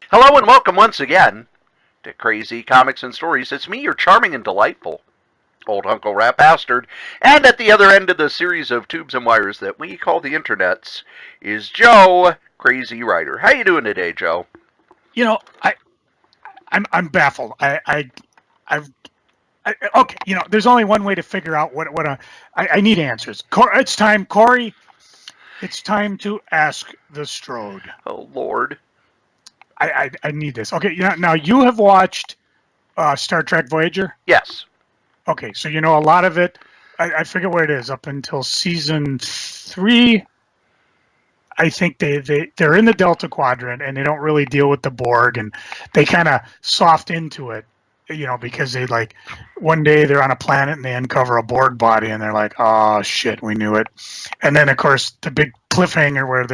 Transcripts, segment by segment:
Hello and welcome once again to Crazy Comics and Stories. It's me, your charming and delightful old Uncle Rat Bastard. And at the other end of the series of tubes and wires that we call the internets is Joe, Crazy Writer. How you doing today, Joe? You know, I'm baffled. Okay. You know, there's only one way to figure out I need answers. It's time, Cory. It's time to ask the Strode. Oh Lord. I need this. Okay. Now you have watched Star Trek Voyager. Yes. Okay, so you know a lot of it. I forget where it is up until season 3. I think they're in the Delta Quadrant and they don't really deal with the Borg, and they kind of soft into it, because they one day they're on a planet and they uncover a Borg body and they're like, oh shit, we knew it. And then of course the big cliffhanger where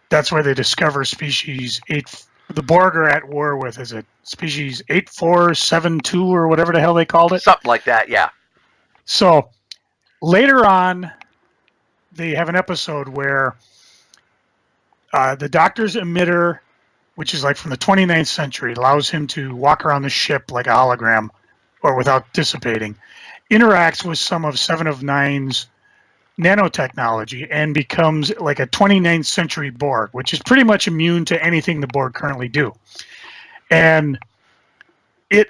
that's where they discover species 8. The Borg are at war with, is it species 8472 or whatever the hell they called it? Something like that, yeah. So later on, they have an episode where the Doctor's emitter, which is like from the 29th century, allows him to walk around the ship like a hologram or without dissipating, interacts with some of Seven of Nine's nanotechnology and becomes like a 29th century Borg, which is pretty much immune to anything the Borg currently do. And it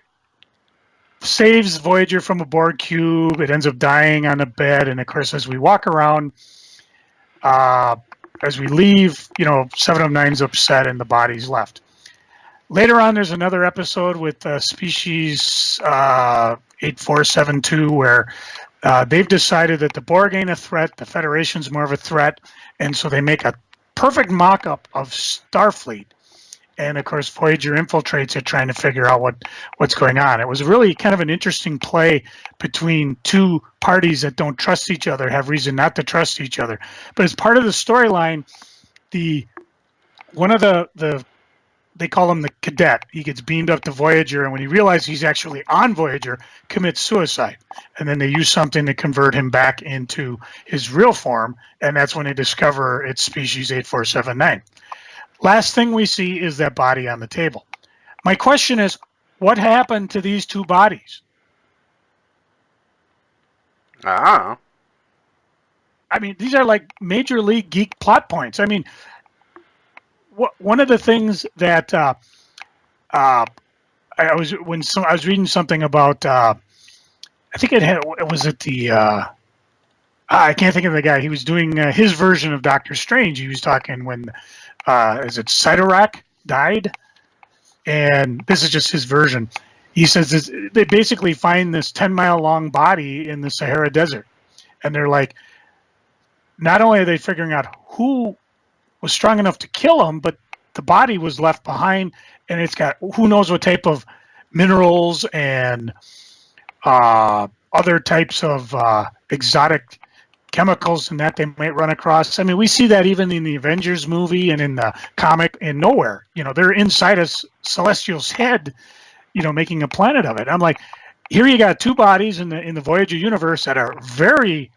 saves Voyager from a Borg cube. It ends up dying on a bed. And of course, as we walk around, as we leave, Seven of Nine's upset and the body's left. Later on, there's another episode with species 8472 where they've decided that the Borg ain't a threat, the Federation's more of a threat, and so they make a perfect mock-up of Starfleet. And, of course, Voyager infiltrates it trying to figure out what's going on. It was really kind of an interesting play between two parties that don't trust each other, have reason not to trust each other. But as part of the storyline, one of the they call him the cadet. He gets beamed up to Voyager, and when he realizes he's actually on Voyager, commits suicide. And then they use something to convert him back into his real form, and that's when they discover it's species 8479. Last thing we see is that body on the table. My question is, what happened to these two bodies? I mean, these are like major league geek plot points. I mean, one of the things that I was reading something about, I think I can't think of the guy. He was doing his version of Doctor Strange. He was talking when, is it Sidorak died? And this is just his version. He says they basically find this 10-mile long body in the Sahara Desert. And they're like, not only are they figuring out who was strong enough to kill him, but the body was left behind, and it's got who knows what type of minerals and other types of exotic chemicals and that they might run across. I mean, we see that even in the Avengers movie and in the comic in Nowhere. They're inside a celestial's head, making a planet of it. I'm like, here you got two bodies in the Voyager universe that are very,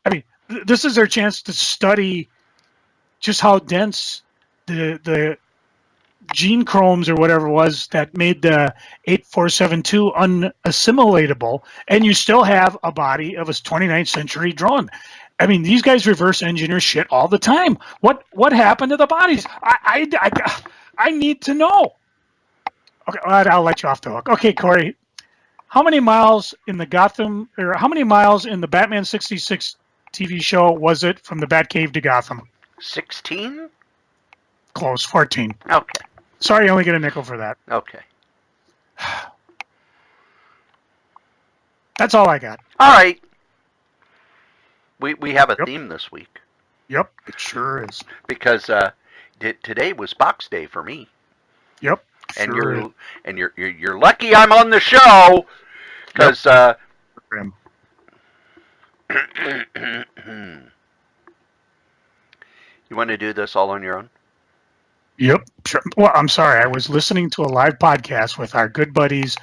I mean, this is their chance to study just how dense the gene chromes or whatever it was that made the 8472 unassimilatable, and you still have a body of a 29th century drone. I mean, these guys reverse engineer shit all the time. What happened to the bodies? I need to know. Okay, I'll let you off the hook. Okay, Cory, how many miles in the Batman 66 TV show was it from the Batcave to Gotham? 16? Close, 14. Okay. Sorry, you only get a nickel for that. Okay. That's all I got. All right. We have a theme this week. Yep, it sure is. Because today was Box Day for me. Yep. And sure you're lucky I'm on the show because You want to do this all on your own? Yep. Sure. Well, I'm sorry. I was listening to a live podcast with our good buddies,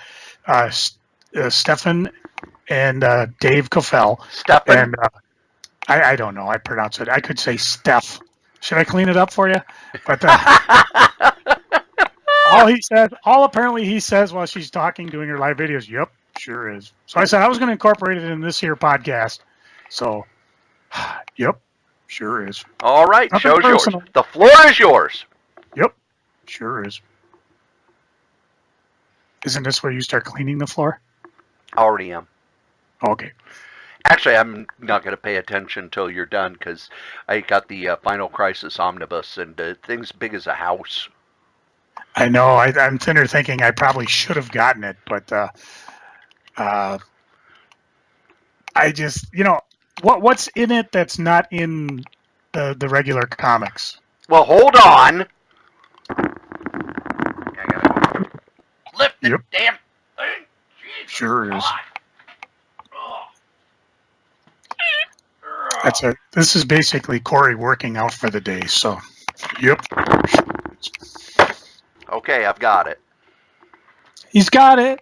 Stefan and Dave Kofel. Stefan? And I don't know. I pronounce it. I could say Steph. Should I clean it up for you? But all apparently he says while she's talking, doing her live videos, yep, sure is. So I said I was going to incorporate it in this here podcast. So, yep, sure is. All right, Nothing show's yours. personal. The floor is yours. Yep, sure is. Isn't this where you start cleaning the floor? Already am. Okay. Actually, I'm not going to pay attention until you're done because I got the Final Crisis Omnibus and the thing's big as a house. I know. I'm thinner thinking I probably should have gotten it, but I just, what's in it that's not in the regular comics? Well, hold on. I gotta lift the damn thing. Jeez, sure is. God. This is basically Cory working out for the day. So, yep. Okay, I've got it. He's got it.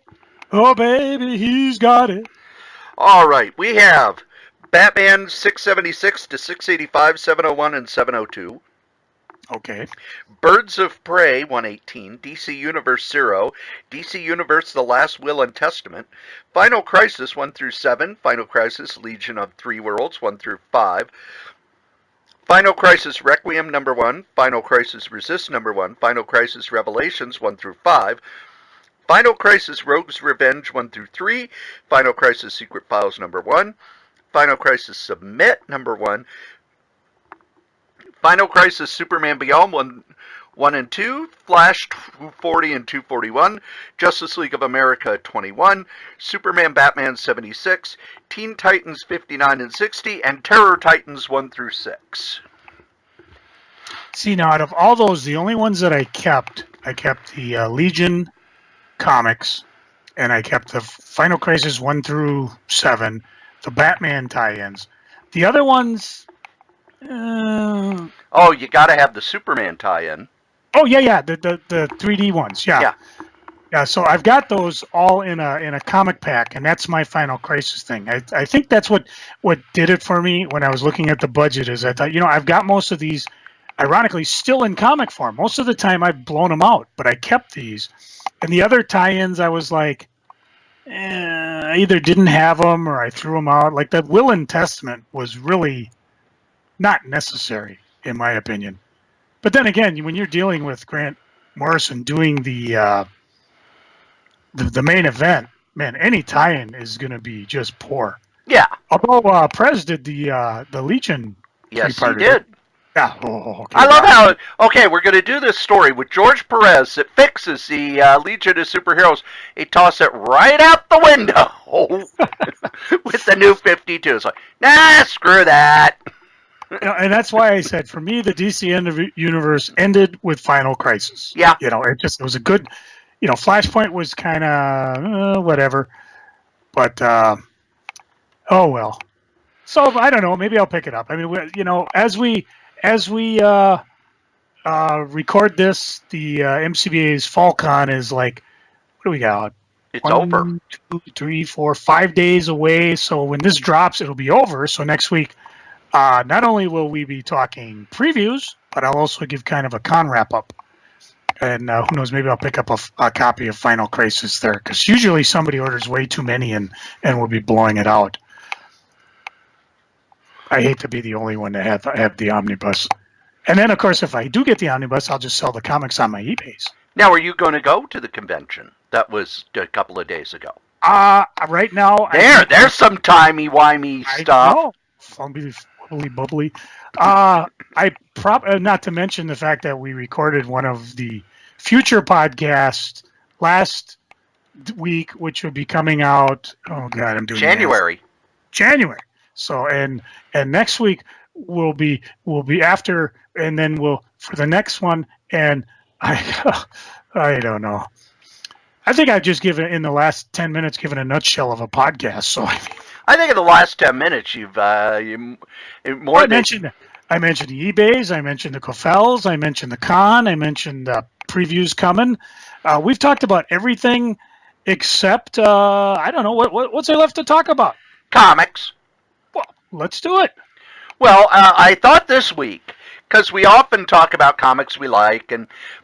Oh, baby, he's got it. All right, we have Batman 676 to 685, 701, and 702. Okay. Birds of Prey 118, DC Universe 0, DC Universe The Last Will and Testament, Final Crisis 1 through 7, Final Crisis Legion of Three Worlds 1 through 5, Final Crisis Requiem number 1, Final Crisis Resist number 1, Final Crisis Revelations 1 through 5, Final Crisis Rogue's Revenge 1 through 3, Final Crisis Secret Files number 1, Final Crisis Submit number 1, Final Crisis Superman Beyond 1 and 2, Flash 240 and 241, Justice League of America 21, Superman Batman 76, Teen Titans 59 and 60, and Terror Titans 1 through 6. See, now out of all those, the only ones that I kept the Legion comics, and I kept the Final Crisis 1 through 7, the Batman tie-ins. The other ones... Oh, you got to have the Superman tie-in. Oh the 3D ones, yeah. So I've got those all in a comic pack, and that's my Final Crisis thing. I think that's what did it for me when I was looking at the budget. Is I thought, I've got most of these, ironically, still in comic form. Most of the time I've blown them out, but I kept these, and the other tie-ins I was like, I either didn't have them or I threw them out. Like that Will and Testament was really not necessary, in my opinion. But then again, when you're dealing with Grant Morrison doing the main event, man, any tie-in is going to be just poor. Yeah. Although Prez did the Legion. Yes, he did. Yeah. Okay. I love how, we're going to do this story with George Perez that fixes the Legion of Superheroes. He tossed it right out the window with the new 52. It's like, nah, screw that. And that's why I said, for me, the DC universe ended with Final Crisis. Yeah. It was a good, Flashpoint was kind of whatever. But, oh well. So, I don't know. Maybe I'll pick it up. I mean, as we record this, the MCBA's FallCon is like, what do we got? It's over. 2, 3, 4, 5 days away. So when this drops, it'll be over. So next week, not only will we be talking previews, but I'll also give kind of a con wrap-up. And who knows, maybe I'll pick up a copy of Final Crisis there, because usually somebody orders way too many and we'll be blowing it out. I hate to be the only one to have the omnibus. And then, of course, if I do get the omnibus, I'll just sell the comics on my eBays. Now, are you going to go to the convention? That was a couple of days ago. Right now... There's some timey-wimey stuff. Bubbly. Not to mention the fact that we recorded one of the future podcasts last week, which will be coming out. Oh God, I'm doing January. January. So and next week will be after, and then for the next one. And I don't know. I think I've just given in the last 10 minutes given a nutshell of a podcast. So. I think in the last 10 minutes you've I mentioned the eBays, I mentioned the Cofels, I mentioned the con, I mentioned previews coming. We've talked about everything except I don't know what's there left to talk about. Comics. Well, let's do it. Well, I thought this week, because we often talk about comics we like,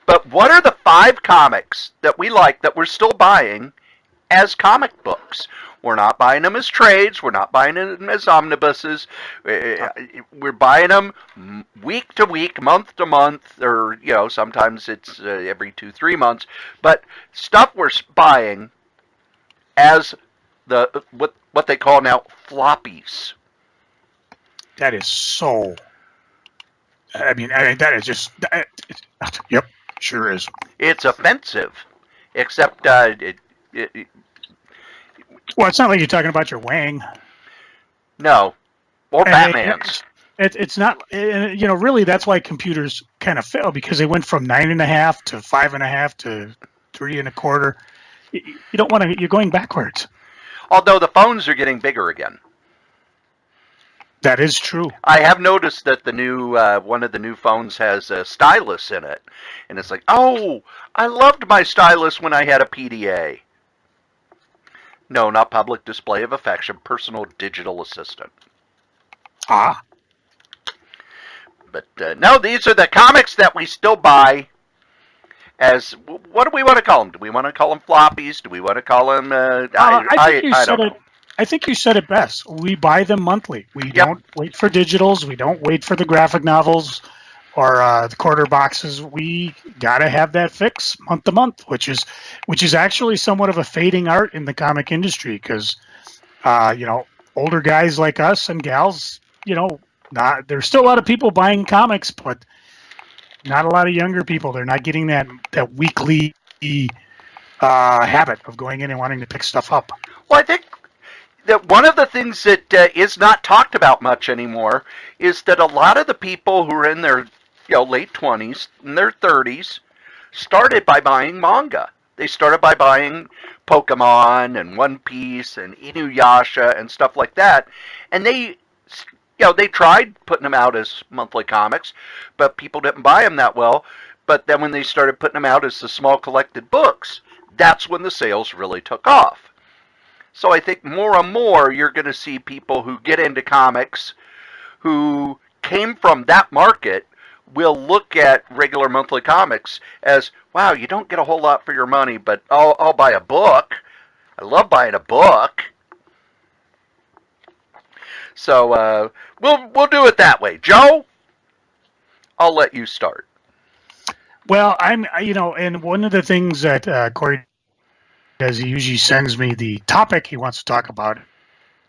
but what are the 5 comics that we like that we're still buying as comic books? We're not buying them as trades. We're not buying them as omnibuses. We're buying them week to week, month to month, or sometimes it's every 2-3 months. But stuff we're buying as the what they call now floppies. That is so. I mean, that is just. Yep, sure is. It's offensive, except well, it's not like you're talking about your Wang. No, or Batman's. It's not. Really, that's why computers kind of fail, because they went from 9.5 to 5.5 to 3.25. You don't want to. You're going backwards. Although the phones are getting bigger again. That is true. I have noticed that the new one of the new phones has a stylus in it, and it's like, oh, I loved my stylus when I had a PDA. No, not public display of affection, personal digital assistant. Ah. But no, these are the comics that we still buy. As what do we want to call them? Do we want to call them floppies? Do we want to call them? I don't know. I think you said it best. We buy them monthly. We don't wait for digitals. We don't wait for the graphic novels or the quarter boxes. We gotta have that fix month to month, which is actually somewhat of a fading art in the comic industry, because older guys like us and gals, there's still a lot of people buying comics, but not a lot of younger people. They're not getting that weekly habit of going in and wanting to pick stuff up. Well, I think that one of the things that is not talked about much anymore is that a lot of the people who are in their late 20s and their 30s started by buying manga. They started by buying Pokemon and One Piece and Inuyasha and stuff like that, and they tried putting them out as monthly comics, but people didn't buy them that well. But then when they started putting them out as the small collected books, that's when the sales really took off. So I think more and more you're going to see people who get into comics who came from that market will look at regular monthly comics as, wow, you don't get a whole lot for your money, but I'll buy a book. I love buying a book. So we'll do it that way. Joe, I'll let you start. Well, and one of the things that Cory does, he usually sends me the topic he wants to talk about,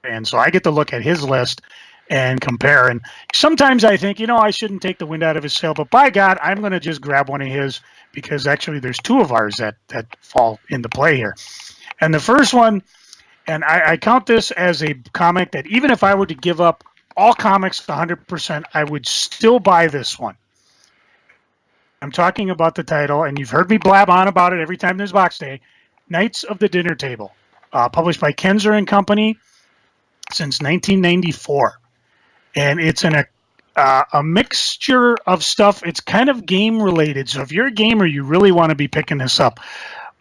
and so I get to look at his list and compare. And sometimes I think, I shouldn't take the wind out of his sail, but by God, I'm going to just grab one of his, because actually there's 2 of ours that fall into play here. And the first one, and I count this as a comic that even if I were to give up all comics 100%, I would still buy this one. I'm talking about the title, and you've heard me blab on about it every time there's box day, Knights of the Dinner Table, published by Kenzer and Company since 1994. And it's a mixture of stuff. It's kind of game related, so if you're a gamer, you really want to be picking this up.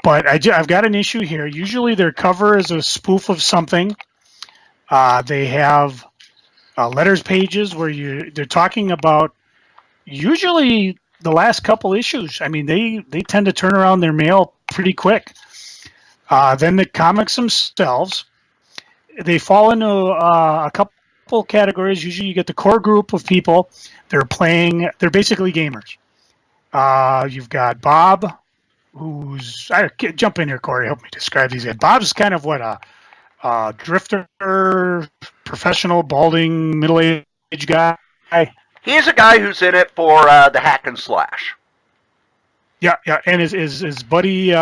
But I've got an issue here. Usually their cover is a spoof of something. They have letters pages where they're talking about usually the last couple issues. I mean, they tend to turn around their mail pretty quick. Then the comics themselves, they fall into a couple categories. Usually you get the core group of people. They're basically gamers. You've got Bob, jump in here, Cory, help me describe these guys. Bob's kind of what a drifter, professional, balding, middle-aged guy. He's a guy who's in it for the hack and slash. Yeah, and his buddy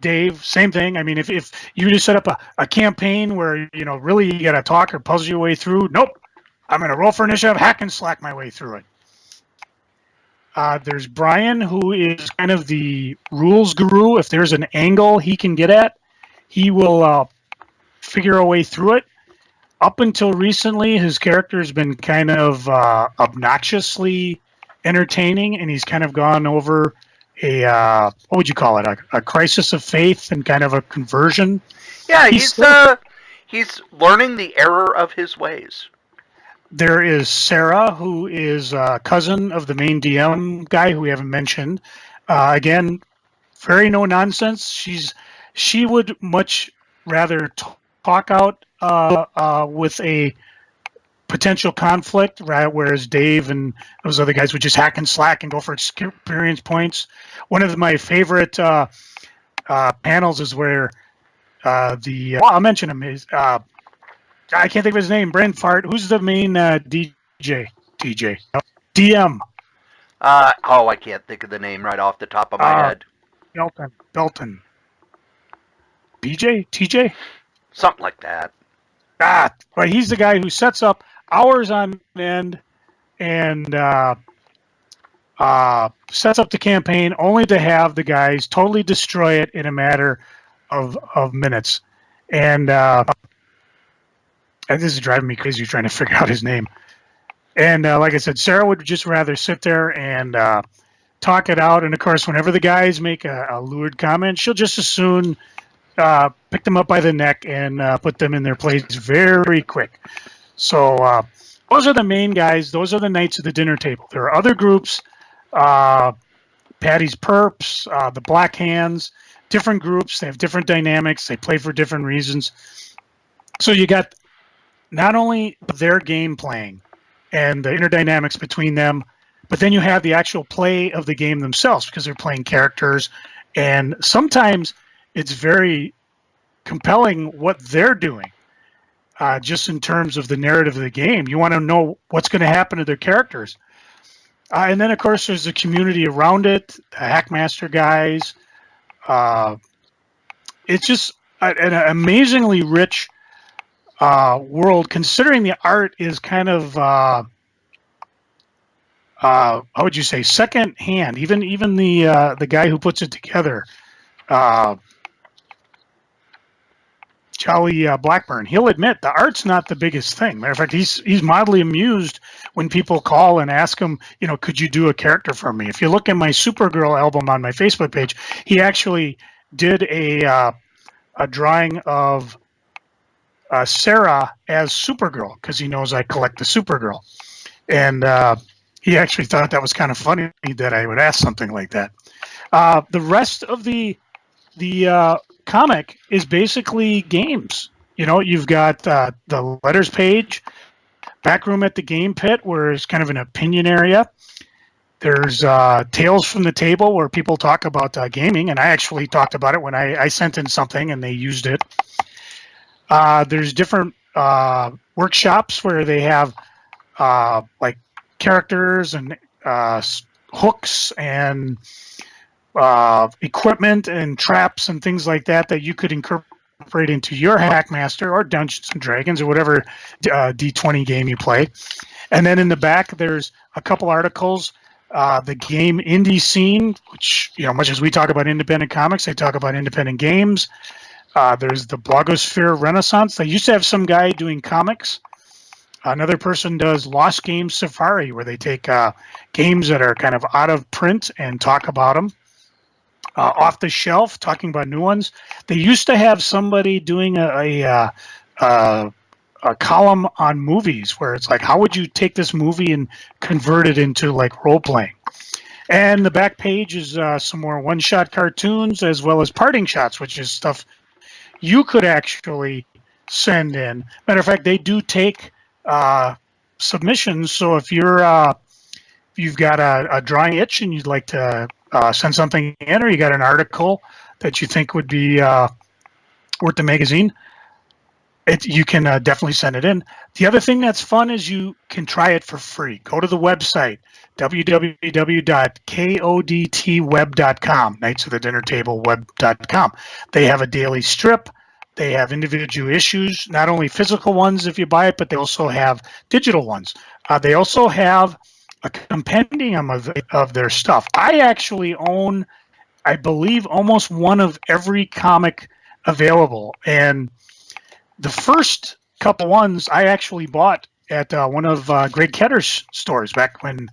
Dave, same thing. I mean, if you just set up a campaign where really you got to talk or puzzle your way through, nope, I'm going to roll for initiative, hack and slack my way through it. There's Brian, who is kind of the rules guru. If there's an angle he can get at, he will figure a way through it. Up until recently, his character has been kind of obnoxiously entertaining, and he's kind of gone over what would you call it? A crisis of faith and kind of a conversion. Yeah, he's learning the error of his ways. There is Sarah, who is a cousin of the main DM guy who we haven't mentioned. Again, very no nonsense. She would much rather talk out with a potential conflict, right? Whereas Dave and those other guys would just hack and slack and go for experience points. One of my favorite panels is where I'll mention him is I can't think of his name. Brain fart. Who's the main DJ? TJ. DM. I can't think of the name right off the top of my head. Belton. BJ? TJ? Something like that. Well, he's the guy who sets up hours on end and sets up the campaign only to have the guys totally destroy it in a matter of minutes. And this is driving me crazy trying to figure out his name. And like I said, Sarah would just rather sit there and talk it out. And of course, whenever the guys make a lured comment, she'll just as soon pick them up by the neck and put them in their place very quick. So those are the main guys. Those are the knights of the dinner table. There are other groups, Patty's Perps, the Black Hands, different groups. They have different dynamics. They play for different reasons. So you got not only their game playing and the inner dynamics between them, but then you have the actual play of the game themselves because they're playing characters. And sometimes it's very compelling what they're doing, just in terms of the narrative of the game. You want to know what's going to happen to their characters. And then, of course, there's the community around it, the Hackmaster guys. It's just an amazingly rich world, considering the art is kind of, how would you say, second hand. Even the guy who puts it together, Charlie Blackburn, he'll admit the art's not the biggest thing. Matter of fact, he's mildly amused when people call and ask him, could you do a character for me? If you look at my Supergirl album on my Facebook page, he actually did a drawing of Sarah as Supergirl because he knows I collect the Supergirl. And he actually thought that was kind of funny that I would ask something like that. The rest of the comic is basically games. You've got the letters page, back room at the game pit, where it's kind of an opinion area. There's Tales from the Table, where people talk about gaming, and I actually talked about it when I sent in something and they used it. There's different workshops where they have like characters and hooks and equipment and traps and things like that you could incorporate into your Hackmaster or Dungeons and Dragons or whatever D20 game you play. And then in the back, there's a couple articles. The game indie scene, which, much as we talk about independent comics, they talk about independent games. There's the blogosphere renaissance. They used to have some guy doing comics. Another person does Lost Games Safari, where they take games that are kind of out of print and talk about them. Off the shelf, talking about new ones. They used to have somebody doing a column on movies, where it's like, how would you take this movie and convert it into like role playing? And the back page is some more one-shot cartoons as well as parting shots, which is stuff you could actually send in. Matter of fact, they do take submissions. So if you've got a drawing itch and you'd like to send something in, or you got an article that you think would be worth the magazine, you can definitely send it in. The other thing that's fun is you can try it for free. Go to the website, www.kodtweb.com, Knights of the Dinner Table web.com. They have a daily strip. They have individual issues, not only physical ones if you buy it, but they also have digital ones. They also have a compendium of their stuff. I actually own, I believe, almost one of every comic available. And the first couple ones I actually bought at one of Greg Ketter's stores back when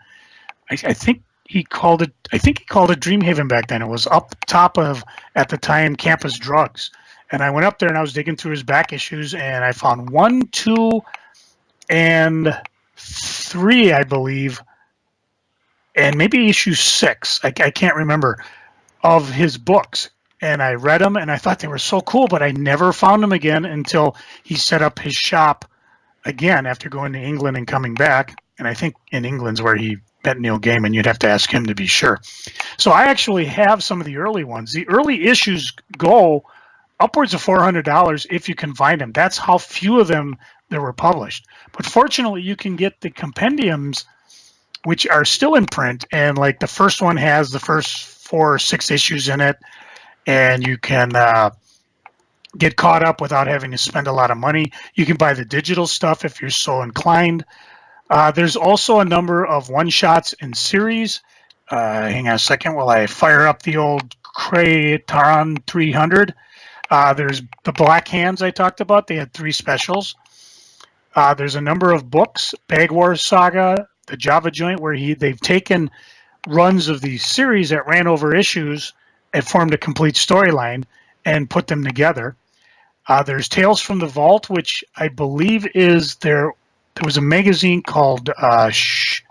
I think he called it Dreamhaven back then. It was up top of, at the time, Campus Drugs. And I went up there and I was digging through his back issues and I found 1, 2, and 3, I believe, and maybe issue 6. I can't remember, of his books. And I read them, and I thought they were so cool, but I never found them again until he set up his shop again after going to England and coming back. And I think in England's where he met Neil Gaiman. You'd have to ask him to be sure. So I actually have some of the early ones. The early issues go upwards of $400 if you can find them. That's how few of them there were published. But fortunately, you can get the compendiums, which are still in print. And like the first one has the first 4 or 6 issues in it. And you can get caught up without having to spend a lot of money. You can buy the digital stuff if you're so inclined. There's also a number of one-shots in series. Hang on a second while I fire up the old Kray Taran 300. There's the Black Hands I talked about. They had 3 specials. There's a number of books, Bag Wars Saga, the Java Joint, where they've taken runs of these series that ran over issues and formed a complete storyline and put them together. There's Tales from the Vault, which I believe is there was a magazine called Shadis,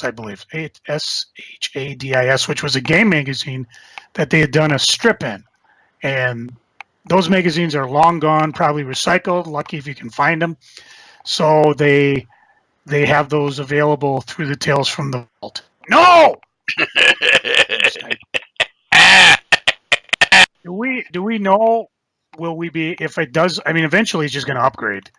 I believe, Shadis, which was a game magazine that they had done a strip in. And those magazines are long gone, probably recycled, lucky if you can find them. So they have those available through the Tales from the Vault. No! Do we know, will we be, if it does, I mean, eventually it's just going to upgrade.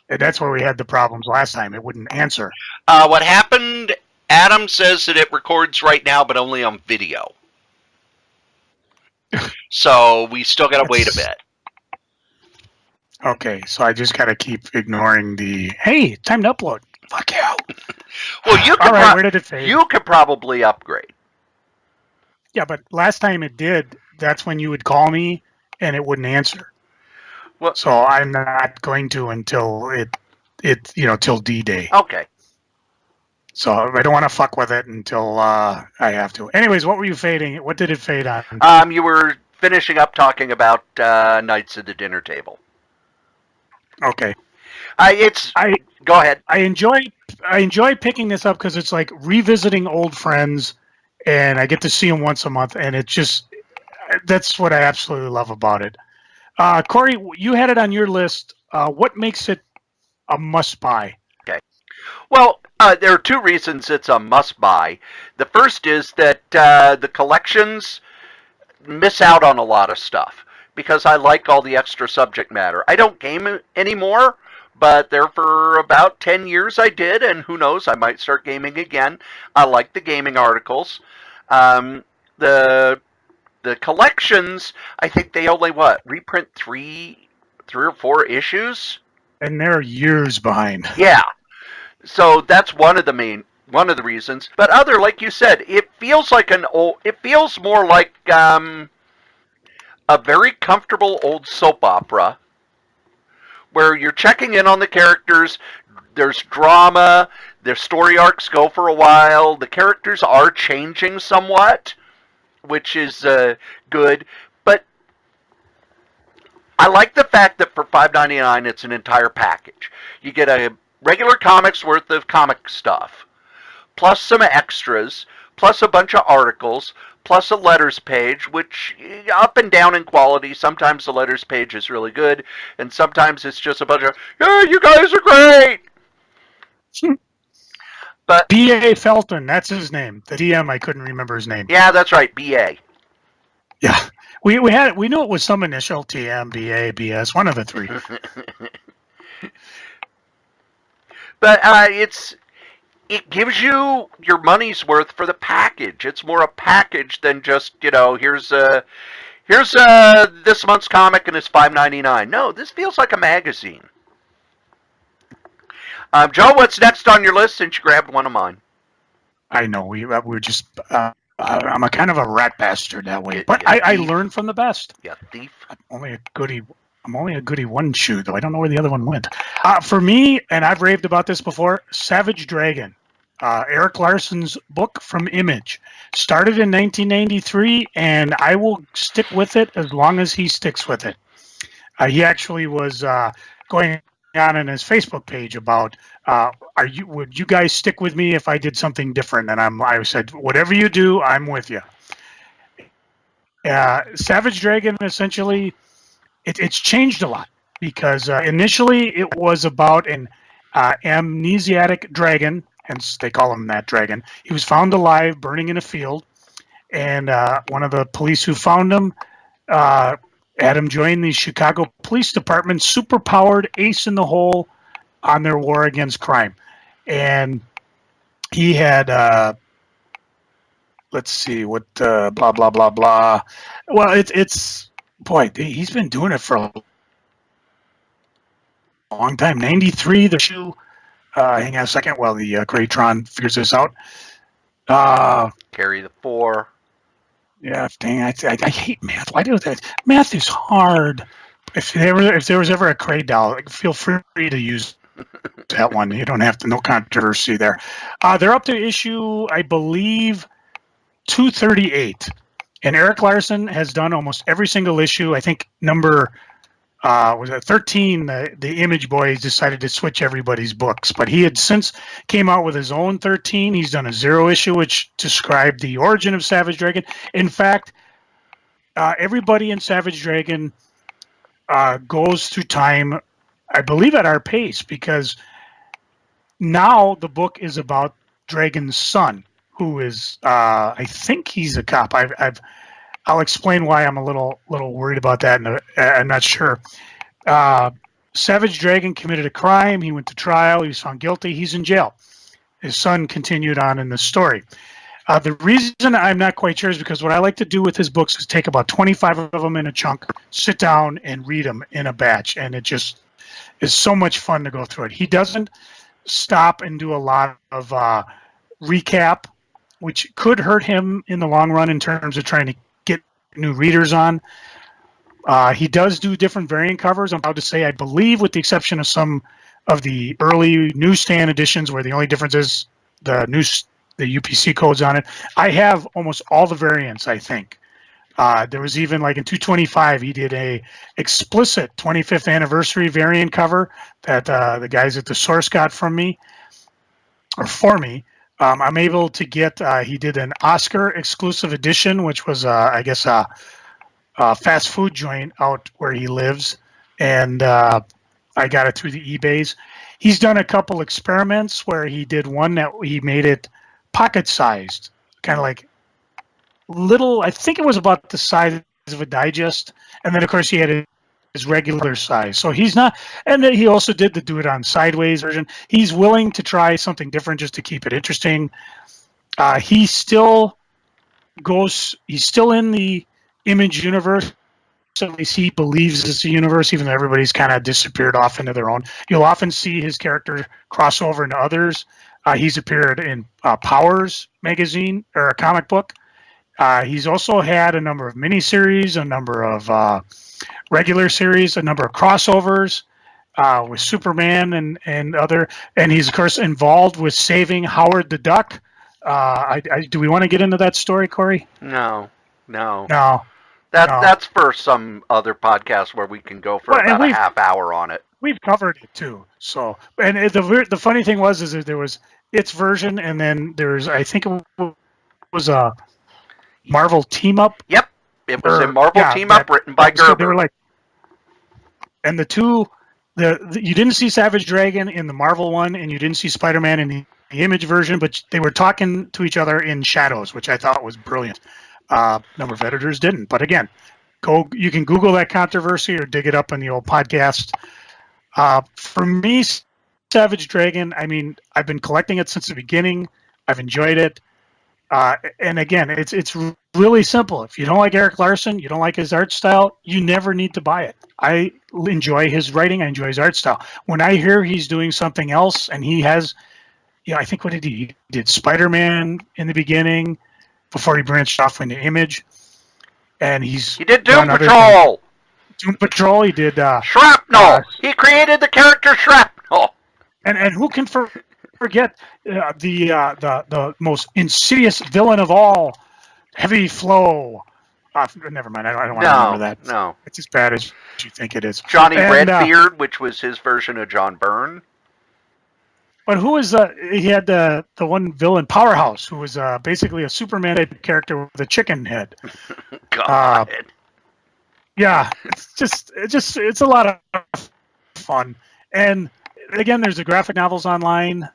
And that's where we had the problems last time. It wouldn't answer. What happened, Adam says that it records right now, but only on video. So we still got to wait a bit. Okay, so I just got to keep ignoring the, hey, time to upload. Fuck you. Well, you could, all right, where did it fade? You could probably upgrade. Yeah, but last time it did, that's when you would call me and it wouldn't answer. Well, so I'm not going to until till D-Day. Okay. So I don't want to fuck with it until I have to. Anyways, what were you fading? What did it fade on? You were finishing up talking about Knights at the Dinner Table. Okay. Go ahead. I enjoy picking this up because it's like revisiting old friends, and I get to see them once a month, and it just, that's what I absolutely love about it. Cory, you had it on your list. What makes it a must-buy? Okay. Well, there are 2 reasons it's a must-buy. The first is that the collections miss out on a lot of stuff because I like all the extra subject matter. I don't game anymore, but there for about 10 years I did, and who knows, I might start gaming again. I like the gaming articles. The collections, I think they only, reprint 3 or 4 issues? And they're years behind. Yeah. So that's one of the reasons. But other, like you said, it feels more like a very comfortable old soap opera where you're checking in on the characters. There's drama. Their story arcs go for a while. The characters are changing somewhat, which is good. But I like the fact that for $5.99 it's an entire package. You get a regular comics worth of comic stuff, plus some extras, plus a bunch of articles, plus a letters page, which up and down in quality. Sometimes the letters page is really good, and sometimes it's just a bunch of, yeah, you guys are great. But B.A. Felton, that's his name. The DM, I couldn't remember his name. Yeah, that's right, B.A. Yeah, we knew it was some initial, TM, B.A., B.S., one of the 3. But it gives you your money's worth for the package. It's more a package than just, here's this month's comic and it's $5.99. No, this feels like a magazine. Joe, what's next on your list since you grabbed one of mine? I know, we're just, I'm a kind of a rat bastard that way. But I learn from the best. Yeah, thief. I'm only a goody one shoe, though. I don't know where the other one went. For me, and I've raved about this before, Savage Dragon. Eric Larson's book from Image. Started in 1993, and I will stick with it as long as he sticks with it. He actually was going on in his Facebook page about would you guys stick with me if I did something different? And I said, whatever you do, I'm with you. Savage Dragon essentially it's changed a lot because initially it was about an amnesiac dragon, hence they call him that dragon. He was found alive, burning in a field, and one of the police who found him had him join the Chicago Police Department's superpowered ace in the hole on their war against crime. And he had, let's see, what, blah, blah, blah, blah. Well, it's boy, he's been doing it for a long time. 93, the shoe. Hang on a second while the Graytron figures this out. Carry the 4. Yeah, dang, I hate math. Why do that? Math is hard. If there was ever a Kray doll, feel free to use that one. You don't have to. No controversy there. They're up to issue, I believe, 238, and Eric Larson has done almost every single issue. I think number was it 13? The Image Boys decided to switch everybody's books, but he had since came out with his own 13. He's done a 0 issue, which described the origin of Savage Dragon. In fact, everybody in Savage Dragon goes through time, I believe, at our pace, because now the book is about Dragon's son, who is, I think he's a cop. I'll explain why I'm a little worried about that, and I'm not sure. Savage Dragon committed a crime. He went to trial. He was found guilty. He's in jail. His son continued on in the story. The reason I'm not quite sure is because what I like to do with his books is take about 25 of them in a chunk, sit down, and read them in a batch, and it just is so much fun to go through it. He doesn't stop and do a lot of recap, which could hurt him in the long run in terms of trying to get new readers on. He does do different variant covers. I'm proud to say, I believe, with the exception of some of the early newsstand editions where the only difference is the UPC codes on it. I have almost all the variants, I think. There was even, like in 225, he did a explicit 25th anniversary variant cover that the guys at the Source got from me, or for me. I'm able to get, he did an Oscar exclusive edition, which was, I guess, a fast food joint out where he lives. And I got it through the eBays. He's done a couple experiments where he did one that he made it pocket sized, kind of like little, I think it was about the size of a digest. And then, of course, he had his regular size. So he's not, and then he also did the do it on sideways version. He's willing to try something different just to keep it interesting. He still he's still in the Image universe. So at least he believes it's a universe, even though everybody's kind of disappeared off into their own. You'll often see his character cross over into others. He's appeared in Powers magazine, or a comic book. He's also had a number of miniseries, a number of regular series, a number of crossovers with Superman and other. And he's, of course, involved with saving Howard the Duck. Do we want to get into that story, Cory? No. No. That's for some other podcast where we can go for about a half hour on it. We've covered it too. So, and the funny thing is that there was its version, and then there's, I think it was a Marvel team up. Yep, it was a Marvel team up written by Gerber. So they were like, and the two, you didn't see Savage Dragon in the Marvel one, and you didn't see Spider-Man in the Image version, but they were talking to each other in shadows, which I thought was brilliant. Number of editors didn't, but again, you can Google that controversy or dig it up in the old podcast. For me, Savage Dragon, I mean, I've been collecting it since the beginning. I've enjoyed it. And again, it's really simple. If you don't like Eric Larson, you don't like his art style, you never need to buy it. I enjoy his writing. I enjoy his art style. When I hear he's doing something else, and he has, I think what did he did Spider-Man in the beginning before he branched off into Image. And he did Doom Patrol. Doom Patrol. He did Shrapnel. He created the character Shrapnel. And who can forget the most insidious villain of all, Heavy Flow, Never mind. I don't want to remember that. No. It's as bad as you think it is. Johnny And, Redbeard, which was his version of John Byrne. But who was he had the one villain, Powerhouse, who was basically a Superman type character with a chicken head. God. Yeah, it's a lot of fun. And again, there's the graphic novels online.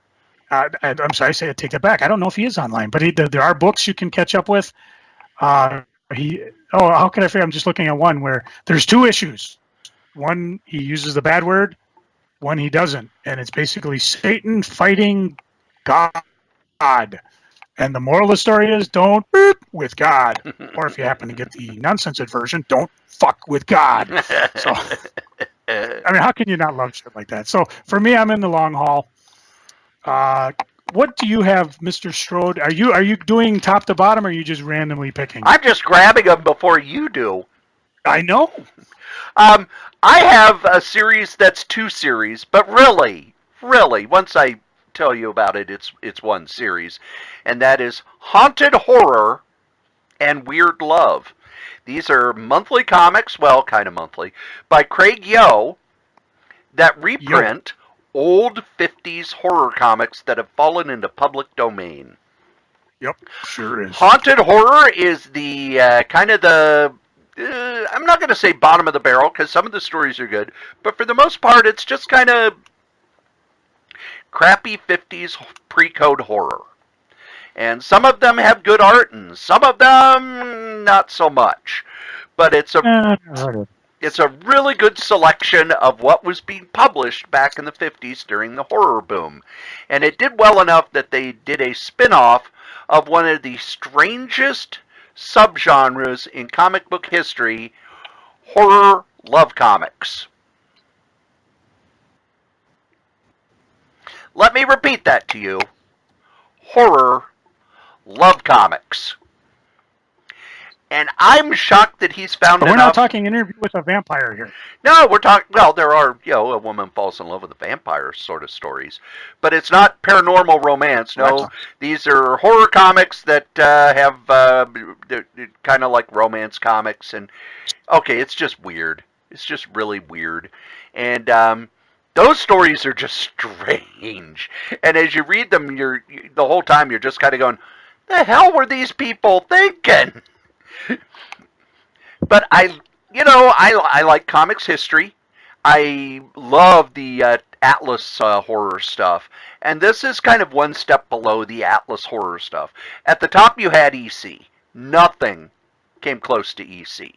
I'm sorry, I take that back. I don't know if he is online, but there are books you can catch up with. How can I figure? I'm just looking at one where there's 2 issues. One, he uses the bad word. One, he doesn't. And it's basically Satan fighting God. And the moral of the story is don't boop with God. Or if you happen to get the non-censored version, don't fuck with God. So, I mean, how can you not love shit like that? So for me, I'm in the long haul. What do you have, Mr. Strode? Are you doing top to bottom, or are you just randomly picking? I'm just grabbing them before you do. I know. I have a series that's 2 series, but really, once I tell you about it, it's 1 series, and that is Haunted Horror and Weird Love. These are monthly comics, well, kind of monthly, by Craig Yo that reprint old 50s horror comics that have fallen into public domain. Yep, sure is. Haunted Horror is the kind of the I'm not going to say bottom of the barrel, because some of the stories are good, but for the most part, it's just kind of crappy 50s pre-code horror. And some of them have good art, and some of them not so much. But it's a really good selection of what was being published back in the 50s during the horror boom. And it did well enough that they did a spin-off of one of the strangest subgenres in comic book history, horror love comics. Let me repeat that to you. Horror love comics. And I'm shocked that he's found But enough. We're not talking Interview with a Vampire here. No, we're talking, well, there are, a woman falls in love with a vampire sort of stories. But it's not paranormal romance, no. These are horror comics that have, kind of like romance comics. And, okay, it's just weird. It's just really weird. And, those stories are just strange. And as you read them, the whole time you're just kind of going, the hell were these people thinking? But I like comics history. I love the Atlas horror stuff. And this is kind of one step below the Atlas horror stuff. At the top you had EC. Nothing came close to EC.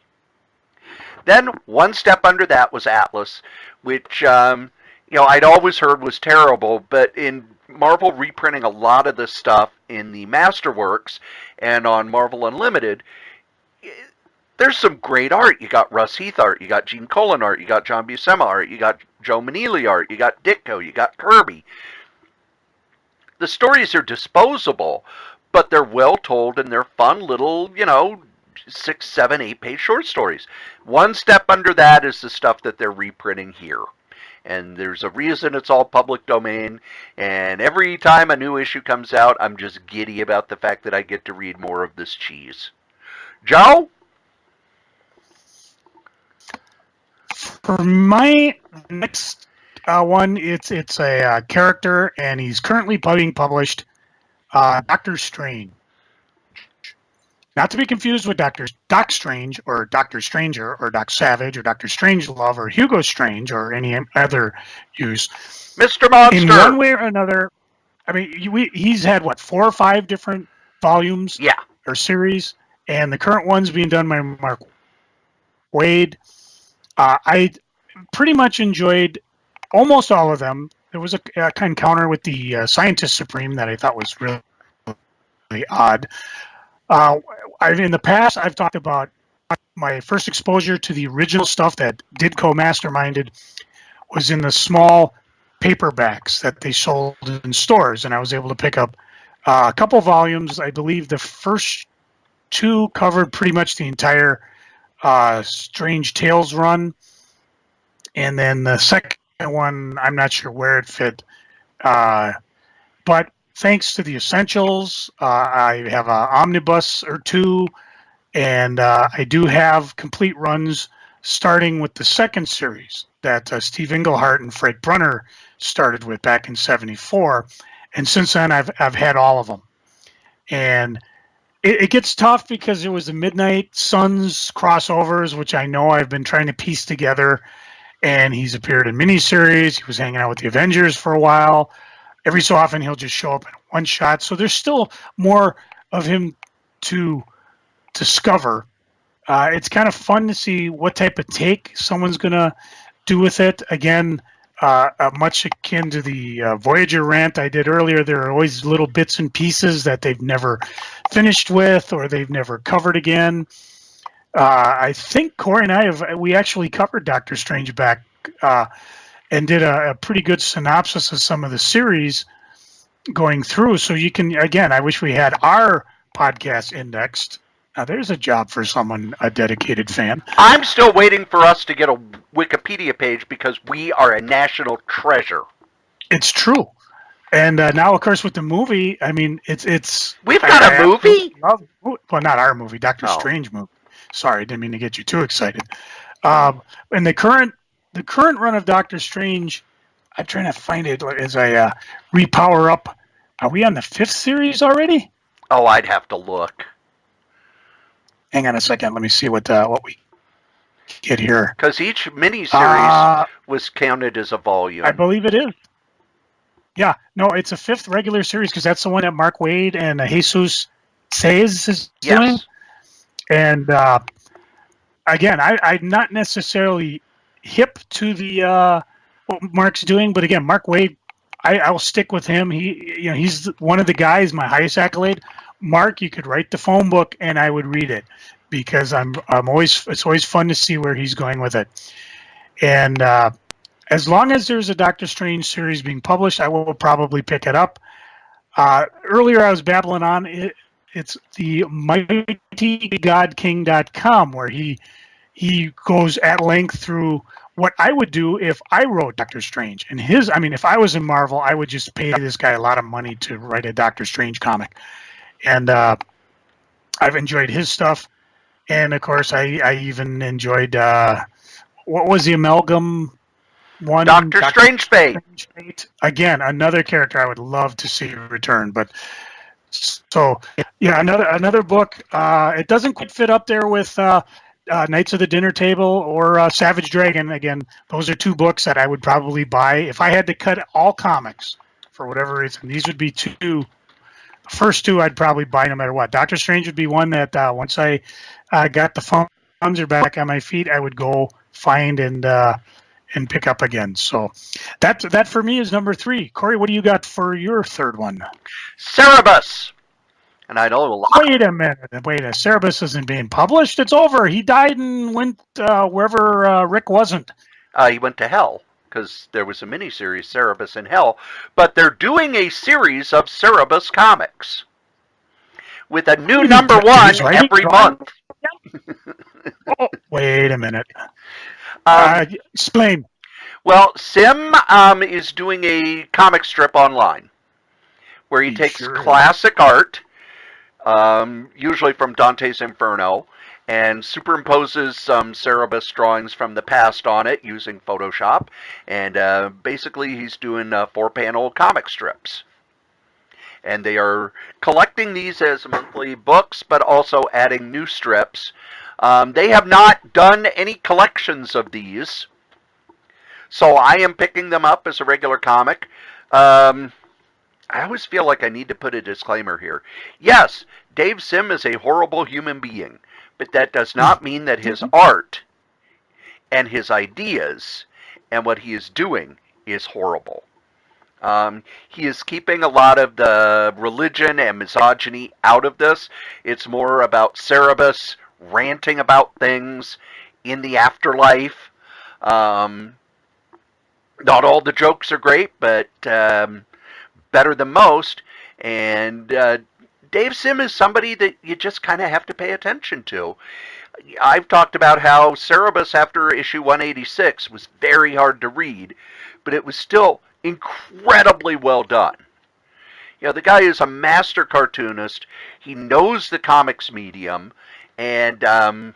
Then one step under that was Atlas, which I'd always heard was terrible, but in Marvel reprinting a lot of this stuff in the Masterworks and on Marvel Unlimited, there's some great art. You got Russ Heath art, you got Gene Colan art, you got John Buscema art, you got Joe Manili art, you got Ditko, you got Kirby. The stories are disposable, but they're well told and they're fun little, 6, 7, 8-page short stories. One step under that is the stuff that they're reprinting here. And there's a reason it's all public domain, and every time a new issue comes out, I'm just giddy about the fact that I get to read more of this cheese. Joe? For my next one, it's a character, and he's currently being published, Doctor Strange. Not to be confused with Doc Strange, or Doctor Stranger, or Doc Savage, or Doctor Strangelove, or Hugo Strange, or any other use. Mr. Monster! In one way or another, I mean, he's had, 4 or 5 different volumes? Yeah. Or series, and the current one's being done by Mark Waid. I pretty much enjoyed almost all of them. There was a kind of counter with the Scientist Supreme that I thought was really, really odd. In the past, I've talked about my first exposure to the original stuff that Ditko masterminded was in the small paperbacks that they sold in stores, and I was able to pick up a couple volumes. I believe the first 2 covered pretty much the entire Strange Tales run, and then the second one, I'm not sure where it fit, but thanks to the Essentials, I have an omnibus or 2 And I do have complete runs starting with the second series that Steve Englehart and Frank Brunner started with back in '74. And since then, I've had all of them. And it gets tough because it was the Midnight Suns crossovers, which I know I've been trying to piece together. And he's appeared in miniseries. He was hanging out with the Avengers for a while. Every so often, he'll just show up in one shot. So there's still more of him to discover. It's kind of fun to see what type of take someone's going to do with it. Again, much akin to the Voyager rant I did earlier, there are always little bits and pieces that they've never finished with or they've never covered again. I think Cory and we actually covered Doctor Strange back and did a pretty good synopsis of some of the series going through. So you can, again, I wish we had our podcast indexed. Now, there's a job for someone, a dedicated fan. I'm still waiting for us to get a Wikipedia page because we are a national treasure. It's true. And now, of course, with the movie, I mean, it's We've got a movie? Well, not our movie, Doctor Strange movie. Sorry, I didn't mean to get you too excited. And the current run of Doctor Strange, I'm trying to find it as I repower up. Are we on the 5th series already? Oh, I'd have to look. Hang on a second. Let me see what we get here. Because each miniseries was counted as a volume. I believe it is. Yeah. No, it's a 5th regular series because that's the one that Mark Waid and Jesus Says is doing. Yes. And again, I'm not necessarily hip to the what Mark's doing, but again, Mark Waid, I'll stick with him. He's one of the guys. My highest accolade. Mark, you could write the phone book and I would read it because it's always fun to see where he's going with it. And as long as there's a Doctor Strange series being published, I will probably pick it up. Earlier I was babbling on it. It's the mightygodking.com where he goes at length through what I would do if I wrote Doctor Strange. And if I was in Marvel, I would just pay this guy a lot of money to write a Doctor Strange comic. And I've enjoyed his stuff. And, of course, I even enjoyed, what was the amalgam one? Doctor Strange Fate. Again, another character I would love to see return. But so, yeah, another book. It doesn't quite fit up there with Knights of the Dinner Table or Savage Dragon. Again, those are two books that I would probably buy. If I had to cut all comics for whatever reason, these would be two. First two I'd probably buy no matter what. Doctor Strange would be one that once I got the funds are back on my feet, I would go find and pick up again. So that for me is number 3. Cory, what do you got for your third one? Cerebus. And I know a lot. Wait a minute. Cerebus isn't being published. It's over. He died and went wherever Rick wasn't. He went to hell. Because there was a miniseries, Cerebus in Hell, but they're doing a series of Cerebus comics with a new number 1 every month. Oh, wait a minute. Explain. Well, Sim is doing a comic strip online where he takes classic art, usually from Dante's Inferno, and superimposes some Cerebus drawings from the past on it using Photoshop. And basically he's doing 4-panel comic strips. And they are collecting these as monthly books, but also adding new strips. They have not done any collections of these, so I am picking them up as a regular comic. I always feel like I need to put a disclaimer here. Yes, Dave Sim is a horrible human being. But that does not mean that his art and his ideas and what he is doing is horrible. He is keeping a lot of the religion and misogyny out of this. It's more about Cerebus ranting about things in the afterlife. Not all the jokes are great, but better than most. And Dave Sim is somebody that you just kind of have to pay attention to. I've talked about how Cerebus after issue 186 was very hard to read, but it was still incredibly well done. The guy is a master cartoonist. He knows the comics medium, And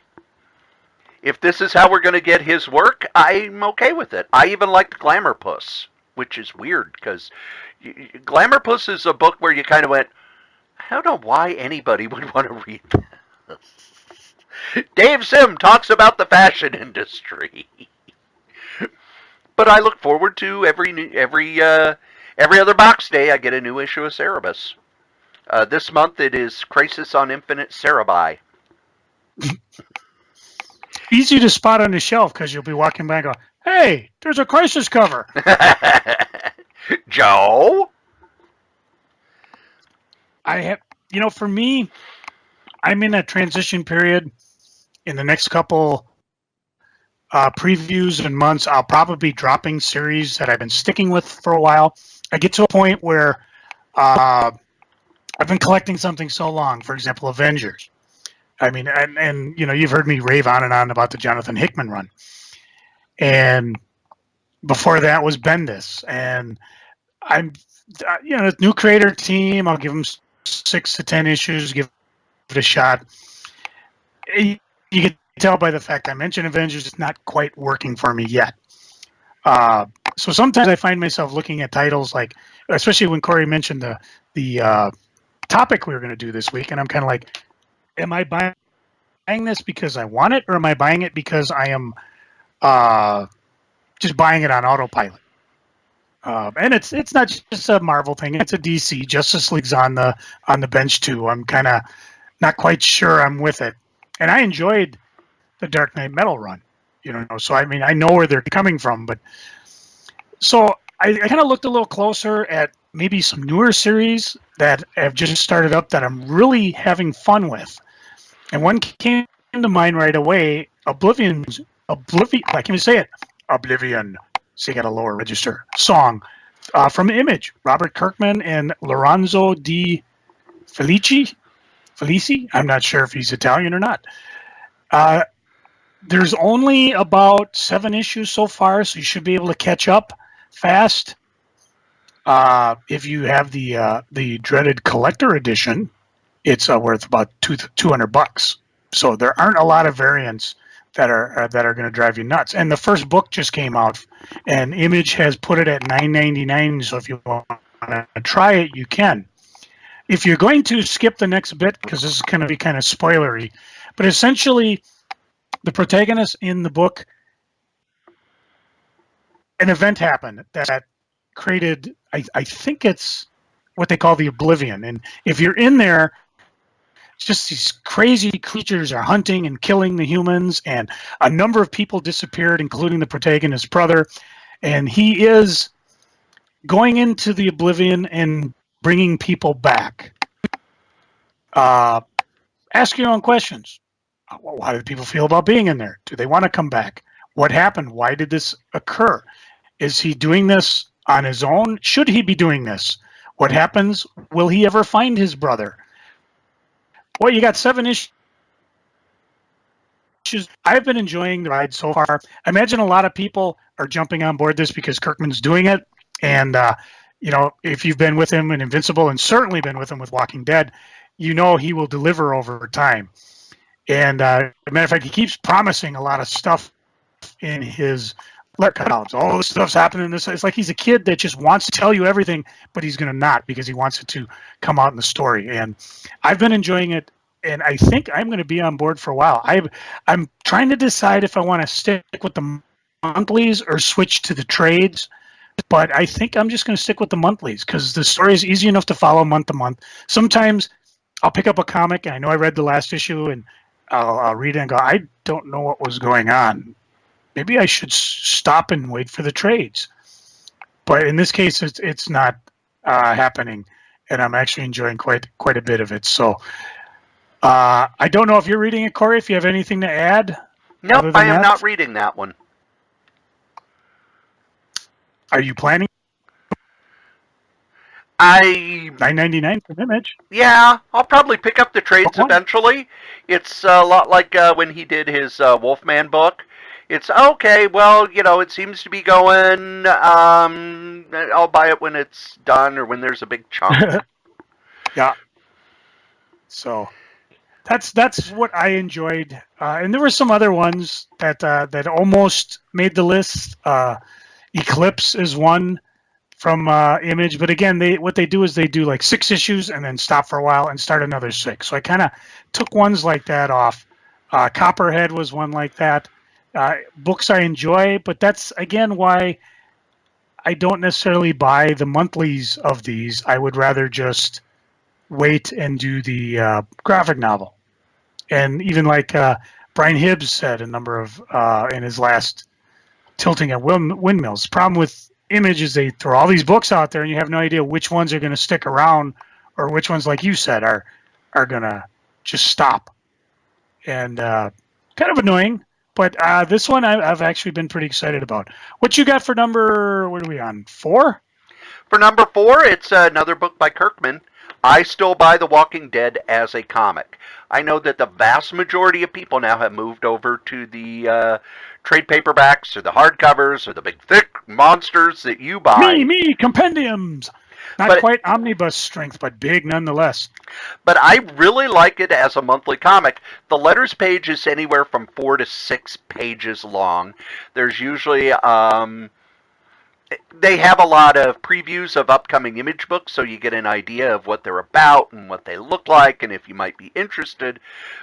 if this is how we're going to get his work, I'm okay with it. I even liked Glamour Puss, which is weird because Glamour Puss is a book where you kind of went, I don't know why anybody would want to read this. Dave Sim talks about the fashion industry. But I look forward to every other box day I get a new issue of Cerebus. This month it is Crisis on Infinite Cerebi. Easy to spot on the shelf because you'll be walking by and go, hey, there's a Crisis cover. Joe? I have, for me, I'm in a transition period. In the next couple previews and months, I'll probably be dropping series that I've been sticking with for a while. I get to a point where I've been collecting something so long. For example, Avengers. I mean, and you've heard me rave on and on about the Jonathan Hickman run. And before that was Bendis. And I'm, new creator team, I'll give them 6 to 10 issues, give it a shot. You can tell by the fact I mentioned Avengers, it's not quite working for me yet. So sometimes I find myself looking at titles like, especially when Cory mentioned the topic we were going to do this week, and I'm kind of like, am I buying this because I want it, or am I buying it because I am just buying it on autopilot? And it's not just a Marvel thing; it's a DC. Justice League's on the bench too. I'm kind of not quite sure I'm with it, and I enjoyed the Dark Knight Metal run. So I mean, I know where they're coming from, but so I kind of looked a little closer at maybe some newer series that have just started up that I'm really having fun with. And one came to mind right away, Oblivion, I can't even say it, Oblivion, so you got a lower register, song from Image, Robert Kirkman and Lorenzo Di Felici, I'm not sure if he's Italian or not. There's only about 7 issues so far, so you should be able to catch up fast. If you have the dreaded collector edition, it's worth about $200. So there aren't a lot of variants that are going to drive you nuts. And the first book just came out, and Image has put it at $9.99. So if you want to try it, you can. If you're going to skip the next bit, because this is going to be kind of spoilery, but essentially the protagonist in the book, an event happened that created, I think it's what they call the Oblivion. And if you're in there, it's just these crazy creatures are hunting and killing the humans, and a number of people disappeared, including the protagonist's brother. And he is going into the Oblivion and bringing people back. Ask your own questions. How do people feel about being in there? Do they want to come back? What happened? Why did this occur? Is he doing this on his own? Should he be doing this? What happens? Will he ever find his brother? Well, you got 7 issues. I've been enjoying the ride so far. I imagine a lot of people are jumping on board this because Kirkman's doing it. And, if you've been with him in Invincible and certainly been with him with Walking Dead, he will deliver over time. And as a matter of fact, he keeps promising a lot of stuff in his columns. All this stuff's happening in this. It's like he's a kid that just wants to tell you everything, but he's going to not because he wants it to come out in the story. And I've been enjoying it, and I think I'm going to be on board for a while. I'm trying to decide if I want to stick with the monthlies or switch to the trades. But I think I'm just going to stick with the monthlies because the story is easy enough to follow month to month. Sometimes I'll pick up a comic, and I know I read the last issue, and I'll read it and go, I don't know what was going on. Maybe I should stop and wait for the trades. But in this case, it's not happening, and I'm actually enjoying quite a bit of it. So I don't know if you're reading it, Cory, if you have anything to add. Nope, I am not reading that one. Are you planning? $9.99 for Image. Yeah, I'll probably pick up the trades eventually. It's a lot like when he did his Wolfman book. It's okay, well, it seems to be going. I'll buy it when it's done or when there's a big chunk. Yeah. So, That's what I enjoyed, and there were some other ones that almost made the list. Eclipse is one from Image, but again, what they do is they do like 6 issues and then stop for a while and start another 6. So I kind of took ones like that off. Copperhead was one like that. Books I enjoy, but that's again why I don't necessarily buy the monthlies of these. I would rather just wait and do the graphic novel. And even like Brian Hibbs said a number of in his last Tilting at Windmills. Problem with Image is they throw all these books out there and you have no idea which ones are going to stick around or which ones, like you said, are going to just stop. And kind of annoying. But this one I've actually been pretty excited about. What you got for number, what are we on, 4? For number 4, it's another book by Kirkman. I still buy The Walking Dead as a comic. I know that the vast majority of people now have moved over to the trade paperbacks or the hardcovers or the big thick monsters that you buy. Me, compendiums. Not quite omnibus strength, but big nonetheless. But I really like it as a monthly comic. The letters page is anywhere from 4 to 6 pages long. There's usually they have a lot of previews of upcoming Image books, so you get an idea of what they're about and what they look like and if you might be interested.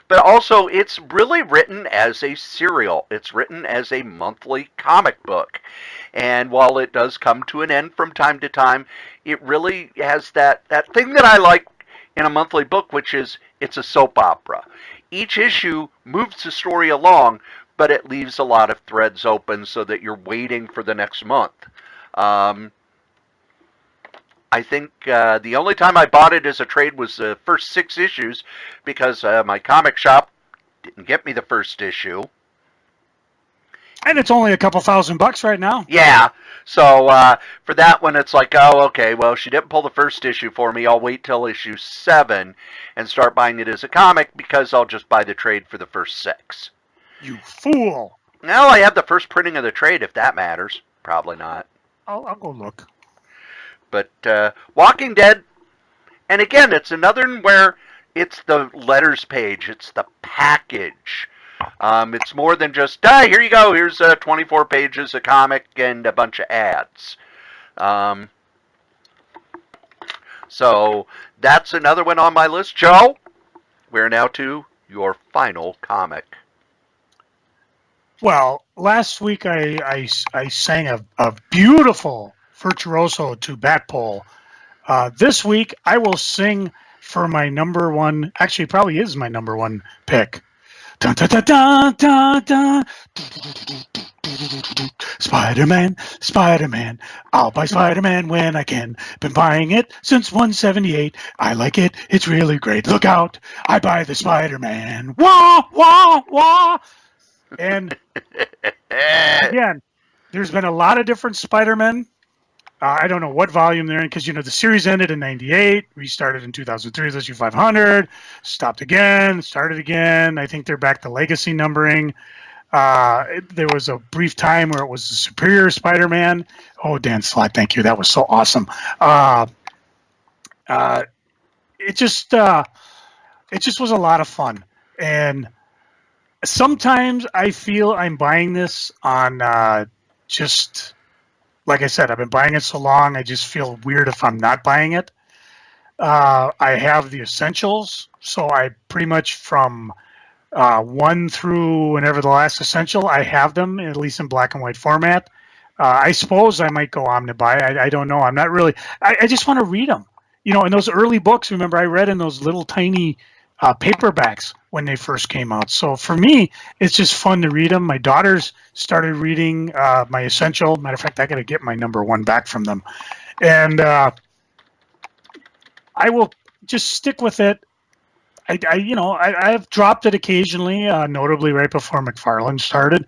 But also, it's really written as a serial. It's written as a monthly comic book. And while it does come to an end from time to time, it really has that thing that I like in a monthly book, which is it's a soap opera. Each issue moves the story along, but it leaves a lot of threads open so that you're waiting for the next month. I think the only time I bought it as a trade was the first 6 issues because my comic shop didn't get me the first issue. And it's only a couple $1,000 right now. Yeah, so for that one, it's like, oh, okay, well, she didn't pull the first issue for me. I'll wait till issue 7 and start buying it as a comic because I'll just buy the trade for the first 6. You fool! Well, I have the first printing of the trade, if that matters. Probably not. I'll go look. But Walking Dead, and again, it's another one where it's the letters page. It's the package. It's more than just, here you go, here's 24 pages of comic and a bunch of ads. So that's another one on my list. Joe, we're now to your final comic. Well, last week I sang a beautiful virtuoso to Batpole. This week I will sing for my number one, actually probably is my number one pick. Dun, dun, dun, dun, dun, dun. Spider-Man, Spider-Man, I'll buy Spider-Man when I can. Been buying it since 178. I like it, it's really great. Look out, I buy the Spider-Man. Wah, wah, wah. And again, there's been a lot of different Spider-Men. I don't know what volume they're in because, the series ended in 98, restarted in 2003 with issue 500, stopped again, started again. I think they're back to legacy numbering. There was a brief time where it was the Superior Spider-Man. Oh, Dan Slott, thank you. That was so awesome. It just was a lot of fun. And sometimes I feel I'm buying this on just... Like I said, I've been buying it so long, I just feel weird if I'm not buying it. I have the essentials, so I pretty much from 1 through whenever the last essential, I have them, at least in black and white format. I suppose I might go omnibuy. I don't know. I'm not really... I just want to read them. In those early books, remember, I read in those little tiny paperbacks when they first came out. So for me, it's just fun to read them. My daughters started reading my essential. Matter of fact, I got to get my number 1 back from them. And I will just stick with it. I've dropped it occasionally, notably right before McFarlane started.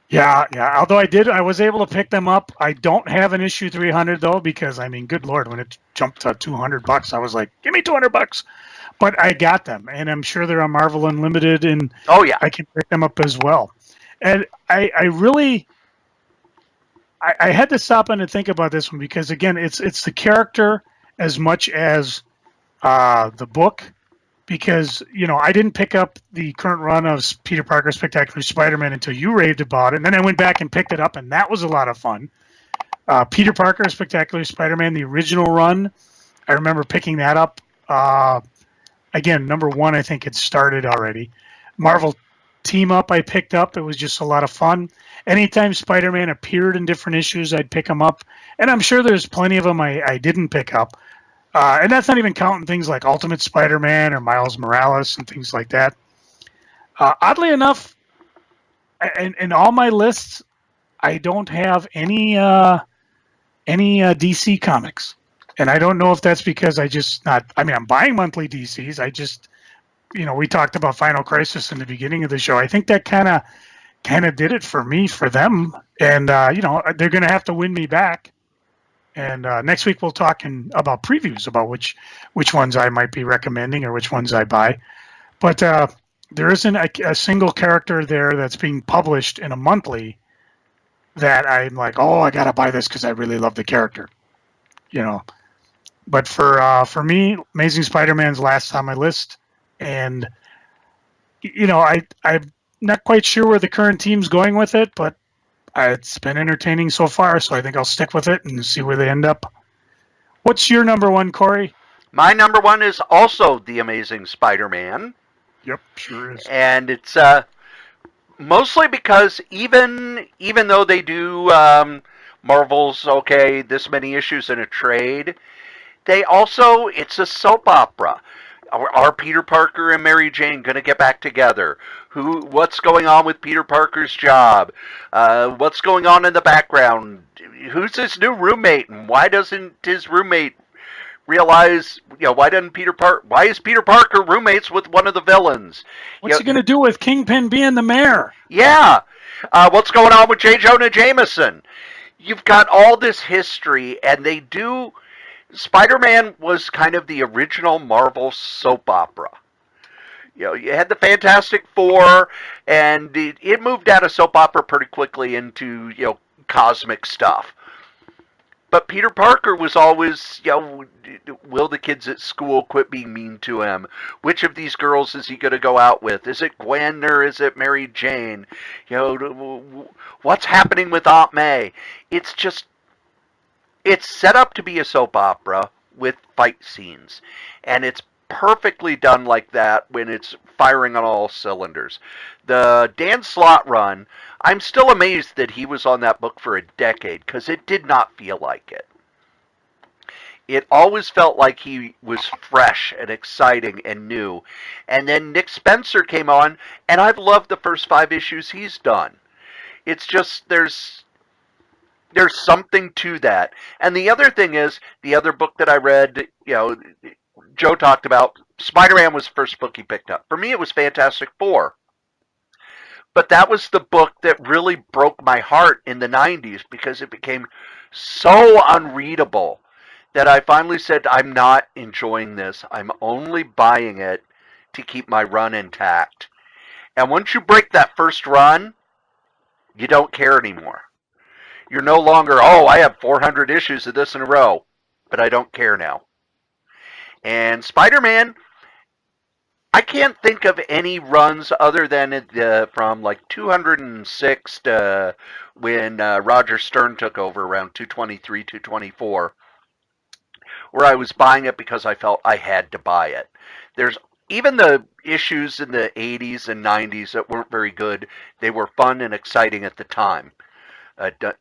Yeah. Although I was able to pick them up. I don't have an issue 300 though, because good Lord, when it jumped to $200, I was like, give me $200. But I got them, and I'm sure they're on Marvel Unlimited, and I can pick them up as well. And I had to stop in and think about this one because again, it's the character as much as the book, because, I didn't pick up the current run of Peter Parker Spectacular Spider-Man until you raved about it. And then I went back and picked it up, and that was a lot of fun. Peter Parker Spectacular Spider-Man, the original run, I remember picking that up. Again, number one, I think it started already. Marvel Team Up I picked up. It was just a lot of fun. Anytime Spider-Man appeared in different issues, I'd pick them up. And I'm sure there's plenty of them I didn't pick up. And that's not even counting things like Ultimate Spider-Man or Miles Morales and things like that. Oddly enough, in all my lists, I don't have any DC comics. And I don't know if that's because I'm buying monthly DCs. I just, we talked about Final Crisis in the beginning of the show. I think that kind of did it for me, for them. And, they're going to have to win me back. And next week we'll talk about previews about which ones I might be recommending or which ones I buy. But there isn't a single character there that's being published in a monthly that I'm like, oh, I got to buy this because I really love the character. But for me, Amazing Spider-Man's last on my list. And, I'm not quite sure where the current team's going with it, but it's been entertaining so far, so I think I'll stick with it and see where they end up. What's your number one, Corey? My number one is also The Amazing Spider-Man. Yep, sure is. And it's mostly because even though they do Marvel's, this many issues in a trade, it's a soap opera. Are Peter Parker and Mary Jane going to get back together? What's going on with Peter Parker's job? What's going on in the background? Who's his new roommate? And why doesn't his roommate realize, why is Peter Parker roommates with one of the villains? What's he going to do with Kingpin being the mayor? Yeah. What's going on with J. Jonah Jameson? You've got all this history, and they do... Spider-Man was kind of the original Marvel soap opera. You had the Fantastic Four, and it moved out of soap opera pretty quickly into, cosmic stuff. But Peter Parker was always, will the kids at school quit being mean to him? Which of these girls is he going to go out with? Is it Gwen or is it Mary Jane? What's happening with Aunt May? It's set up to be a soap opera with fight scenes, and it's perfectly done like that when it's firing on all cylinders. The Dan Slott run, I'm still amazed that he was on that book for a decade, because it did not feel like it. It always felt like he was fresh and exciting and new. And then Nick Spencer came on, and I've loved the first 5 issues he's done. It's just, there's something to that. And the other thing is, the other book that I read, Joe talked about, Spider-Man was the first book he picked up. For me, it was Fantastic Four. But that was the book that really broke my heart in the 90s because it became so unreadable that I finally said, I'm not enjoying this. I'm only buying it to keep my run intact. And once you break that first run, you don't care anymore. You're no longer, I have 400 issues of this in a row, but I don't care now. And Spider-Man, I can't think of any runs other than from like 206 to when Roger Stern took over around 223, 224, where I was buying it because I felt I had to buy it. There's even the issues in the 80s and 90s that weren't very good. They were fun and exciting at the time.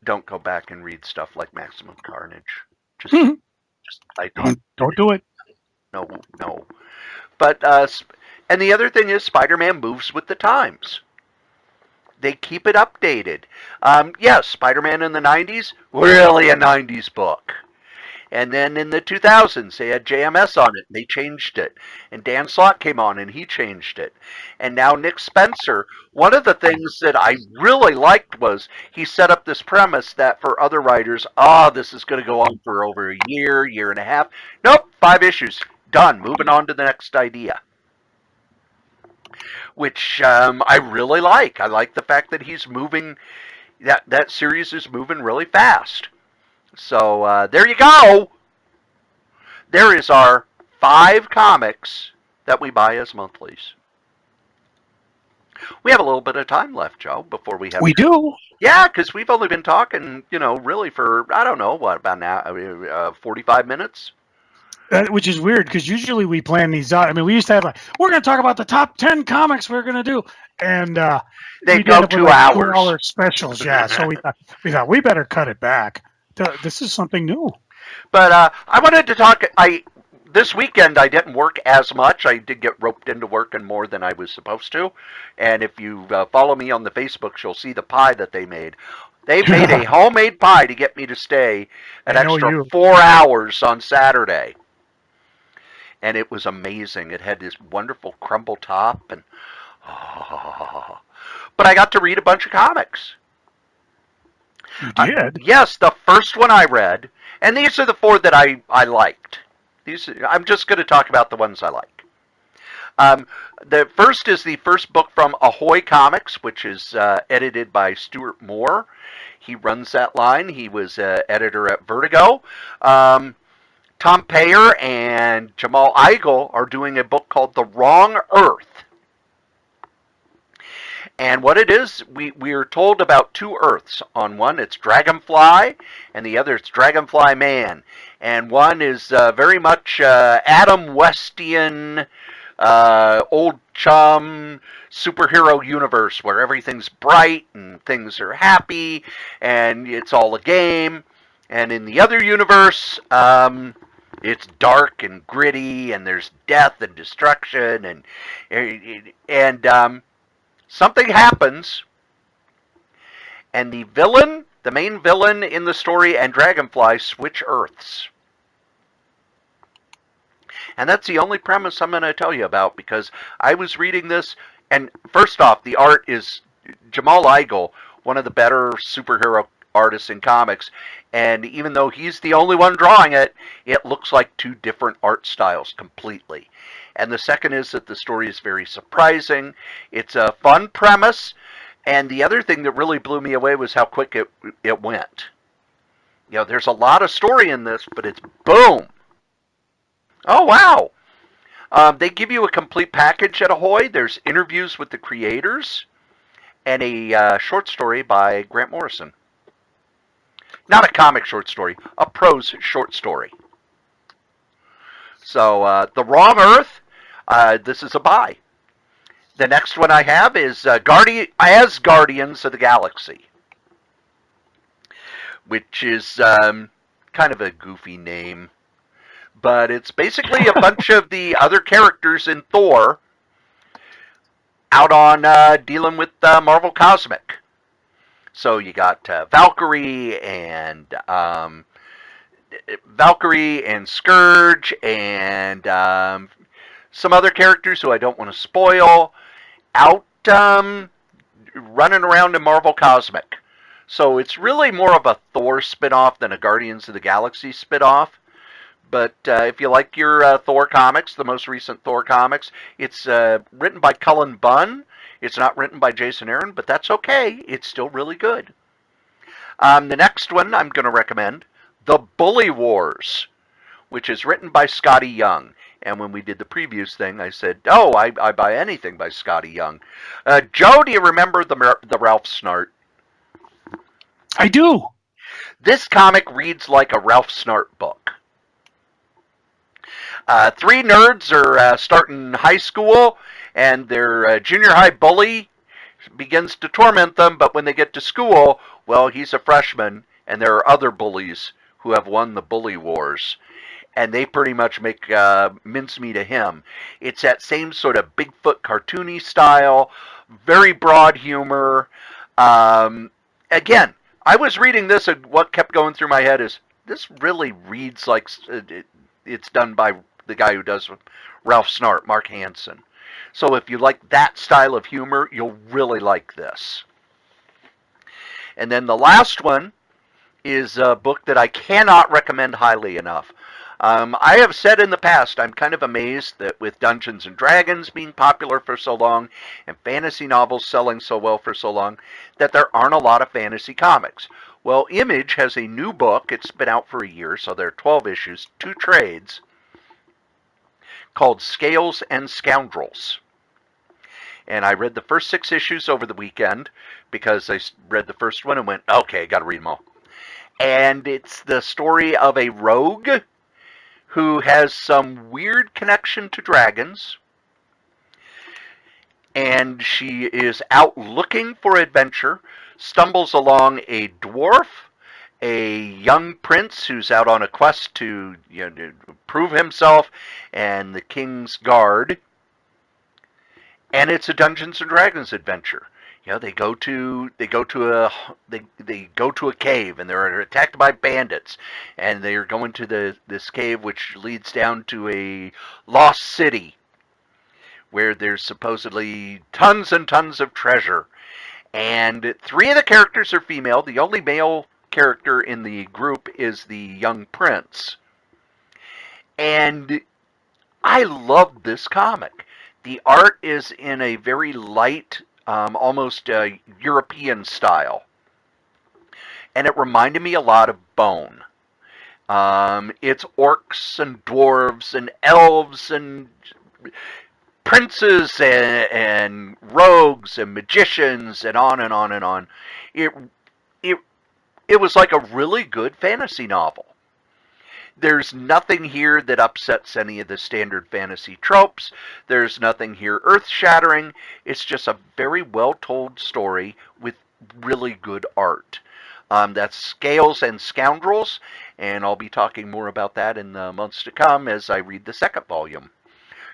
Don't go back and read stuff like Maximum Carnage. I don't do it. No. But and the other thing is, Spider-Man moves with the times. They keep it updated. Yes, Spider-Man in the 90s, really a 90s book. And then in the 2000s, they had JMS on it, and they changed it. And Dan Slott came on, and he changed it. And now Nick Spencer, one of the things that I really liked was he set up this premise that for other writers, this is going to go on for over a year and a half. Nope, 5 issues, done, moving on to the next idea. Which I really like. I like the fact that he's moving, that series is moving really fast. So there you go. There is our 5 comics that we buy as monthlies. We have a little bit of time left, Joe, before we have... We do. Yeah, because we've only been talking, really for, I don't know, what, about now, 45 minutes? Which is weird, because usually we plan these out. I mean, we used to have we're going to talk about the top 10 comics we're going to do. And they we'd go end up 2 with hours. 2-hour specials, yeah. So we thought we better cut it back. This is something new. But I wanted to talk... This weekend, I didn't work as much. I did get roped into working more than I was supposed to. And if you follow me on the Facebooks, you'll see the pie that they made. They made a homemade pie to get me to stay an extra 4 hours on Saturday. And it was amazing. It had this wonderful crumble top. But I got to read a bunch of comics. You did? Yes, the first one I read. And these are the 4 that I liked. I'm just going to talk about the ones I like. The first is the first book from Ahoy Comics, which is edited by Stuart Moore. He runs that line. He was editor at Vertigo. Tom Payer and Jamal Igle are doing a book called The Wrong Earth. And what it is, we are told about 2 Earths. On one, it's Dragonfly, and the other, it's Dragonfly Man. And one is very much Adam Westian, old chum, superhero universe, where everything's bright, and things are happy, and it's all a game. And in the other universe, it's dark and gritty, and there's death and destruction, and something happens, and the main villain in the story, and Dragonfly switch Earths. And that's the only premise I'm going to tell you about, because I was reading this, and first off, the art is Jamal Igle, one of the better superhero artists in comics, and even though he's the only one drawing it, it looks like 2 different art styles completely. And the second is that the story is very surprising. It's a fun premise, and the other thing that really blew me away was how quick it went. There's a lot of story in this, but it's boom. Oh, wow. They give you a complete package at Ahoy. There's interviews with the creators and a short story by Grant Morrison. Not a comic short story, a prose short story. So, The Wrong Earth, this is a buy. The next one I have is As Guardians of the Galaxy, which is kind of a goofy name. But it's basically a bunch of the other characters in Thor out on dealing with Marvel Cosmic. So you got Valkyrie and Scourge and some other characters who I don't want to spoil out running around in Marvel Cosmic. So it's really more of a Thor spinoff than a Guardians of the Galaxy spinoff. But if you like your Thor comics, the most recent Thor comics, it's written by Cullen Bunn. It's not written by Jason Aaron, but that's okay. It's still really good. The next one I'm going to recommend, The Bully Wars, which is written by Scotty Young. And when we did the previews thing, I said, I buy anything by Scotty Young. Joe, do you remember the Ralph Snart? I do. This comic reads like a Ralph Snart book. 3 nerds are starting high school, and their junior high bully begins to torment them, but when they get to school, well, he's a freshman, and there are other bullies who have won the bully wars, and they pretty much make mincemeat of him. It's that same sort of Bigfoot cartoony style, very broad humor. Again, I was reading this, and what kept going through my head is, this really reads like it's done by the guy who does Ralph Snart, Mark Hansen. So if you like that style of humor, you'll really like this. And then the last one is a book that I cannot recommend highly enough. I have said in the past, I'm kind of amazed that with Dungeons and Dragons being popular for so long, and fantasy novels selling so well for so long, that there aren't a lot of fantasy comics. Well, Image has a new book. It's been out for a year, so there are 12 issues, 2 trades. called Scales and Scoundrels. And I read the first 6 issues over the weekend because I read the first one and went, okay, got to read them all. And it's the story of a rogue who has some weird connection to dragons. And she is out looking for adventure, stumbles along a dwarf, a young prince who's out on a quest to, to prove himself, and the king's guard. And it's a Dungeons and Dragons adventure. They go to a cave, and they're attacked by bandits, and they're going to this cave which leads down to a lost city where there's supposedly tons and tons of treasure. And 3 of the characters are female. The only male character in the group is the young prince. And I love this comic. The art is in a very light, almost European style. And it reminded me a lot of Bone. It's orcs and dwarves and elves and princes and rogues and magicians and on and on and on. It was like a really good fantasy novel. There's nothing here that upsets any of the standard fantasy tropes. There's nothing here earth-shattering. It's just a very well-told story with really good art. That's Scales and Scoundrels, and I'll be talking more about that in the months to come as I read the second volume.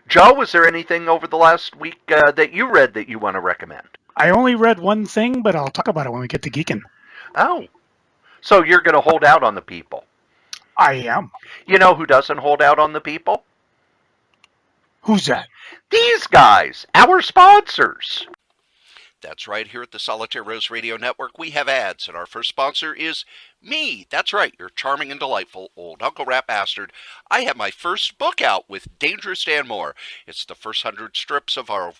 Joe, was there anything over the last week that you read that you want to recommend? I only read one thing, but I'll talk about it when we get to Geekin'. Oh, so you're going to hold out on the people. I am. You know who doesn't hold out on the people? Who's that? These guys, our sponsors. That's right, here at the Solitaire Rose Radio Network, we have ads, and our first sponsor is me. That's right, your charming and delightful old Uncle Rat Bastard. I have my first book out with Dangerous Dan Moore. It's the first 100 strips of our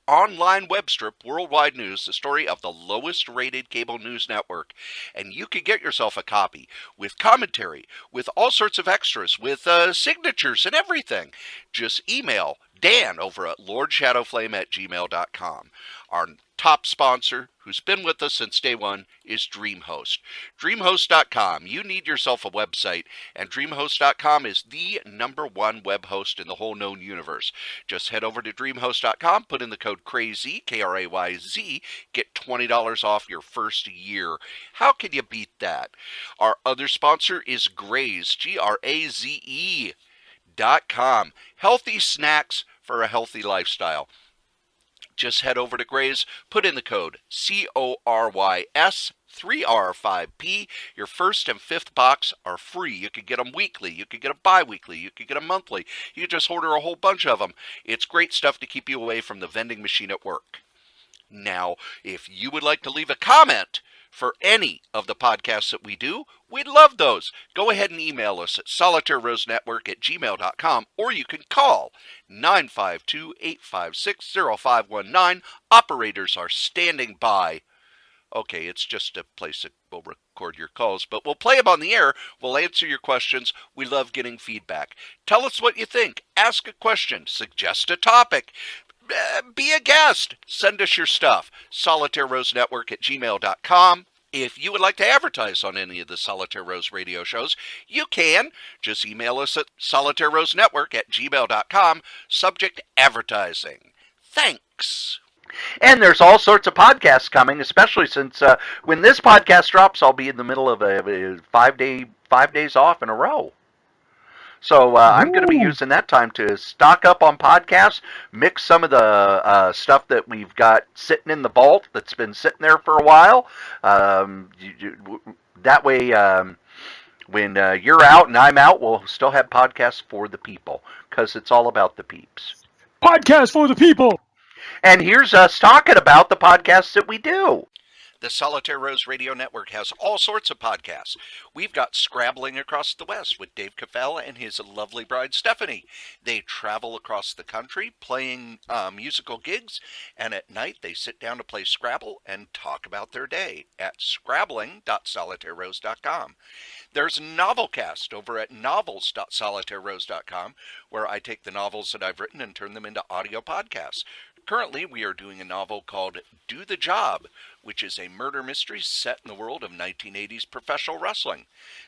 online web strip, Worldwide News, the story of the lowest rated cable news network. And you can get yourself a copy with commentary, with all sorts of extras, with signatures and everything. Just email Dan over at lordshadowflame@gmail.com. Our top sponsor, who's been with us since day one, is DreamHost. DreamHost.com. You need yourself a website, and DreamHost.com is the #1 web host in the whole known universe. Just head over to DreamHost.com, put in the code KRAYZ, KRAYZ, get $20 off your first year. How can you beat that? Our other sponsor is Graze, GRAZE.com. Healthy snacks for a healthy lifestyle. Just head over to Graze, put in the code CORYS3R5P. Your first and fifth box are free. You can get them weekly. You can get them bi-weekly. You can get them monthly. You can just order a whole bunch of them. It's great stuff to keep you away from the vending machine at work. Now, if you would like to leave a comment for any of the podcasts that we do, we'd love those. Go ahead and email us at solitairerosenetwork@gmail.com, or you can call 952-856-0519. Operators are standing by. Okay, it's just a place that will record your calls, but we'll play them on the air. We'll answer your questions. We love getting feedback. Tell us what you think. Ask a question. Suggest a topic. Be a guest. Send us your stuff. SolitaireRoseNetwork@gmail.com. If you would like to advertise on any of the Solitaire Rose radio shows, you can. Just email us at SolitaireRoseNetwork@gmail.com. Subject advertising. Thanks. And there's all sorts of podcasts coming, especially since when this podcast drops, I'll be in the middle of a 5 days off in a row. So I'm going to be using that time to stock up on podcasts, mix some of the stuff that we've got sitting in the vault that's been sitting there for a while. That way, when you're out and I'm out, we'll still have podcasts for the people, because it's all about the peeps. Podcast for the people! And here's us talking about the podcasts that we do. The Solitaire Rose Radio Network has all sorts of podcasts. We've got Scrabbling Across the West with Dave Caffell and his lovely bride, Stephanie. They travel across the country playing musical gigs, and at night they sit down to play Scrabble and talk about their day at scrabbling.solitairerose.com. There's Novelcast over at novels.solitairerose.com, where I take the novels that I've written and turn them into audio podcasts. Currently, we are doing a novel called Do the Job, which is a murder mystery set in the world of 1980s professional wrestling.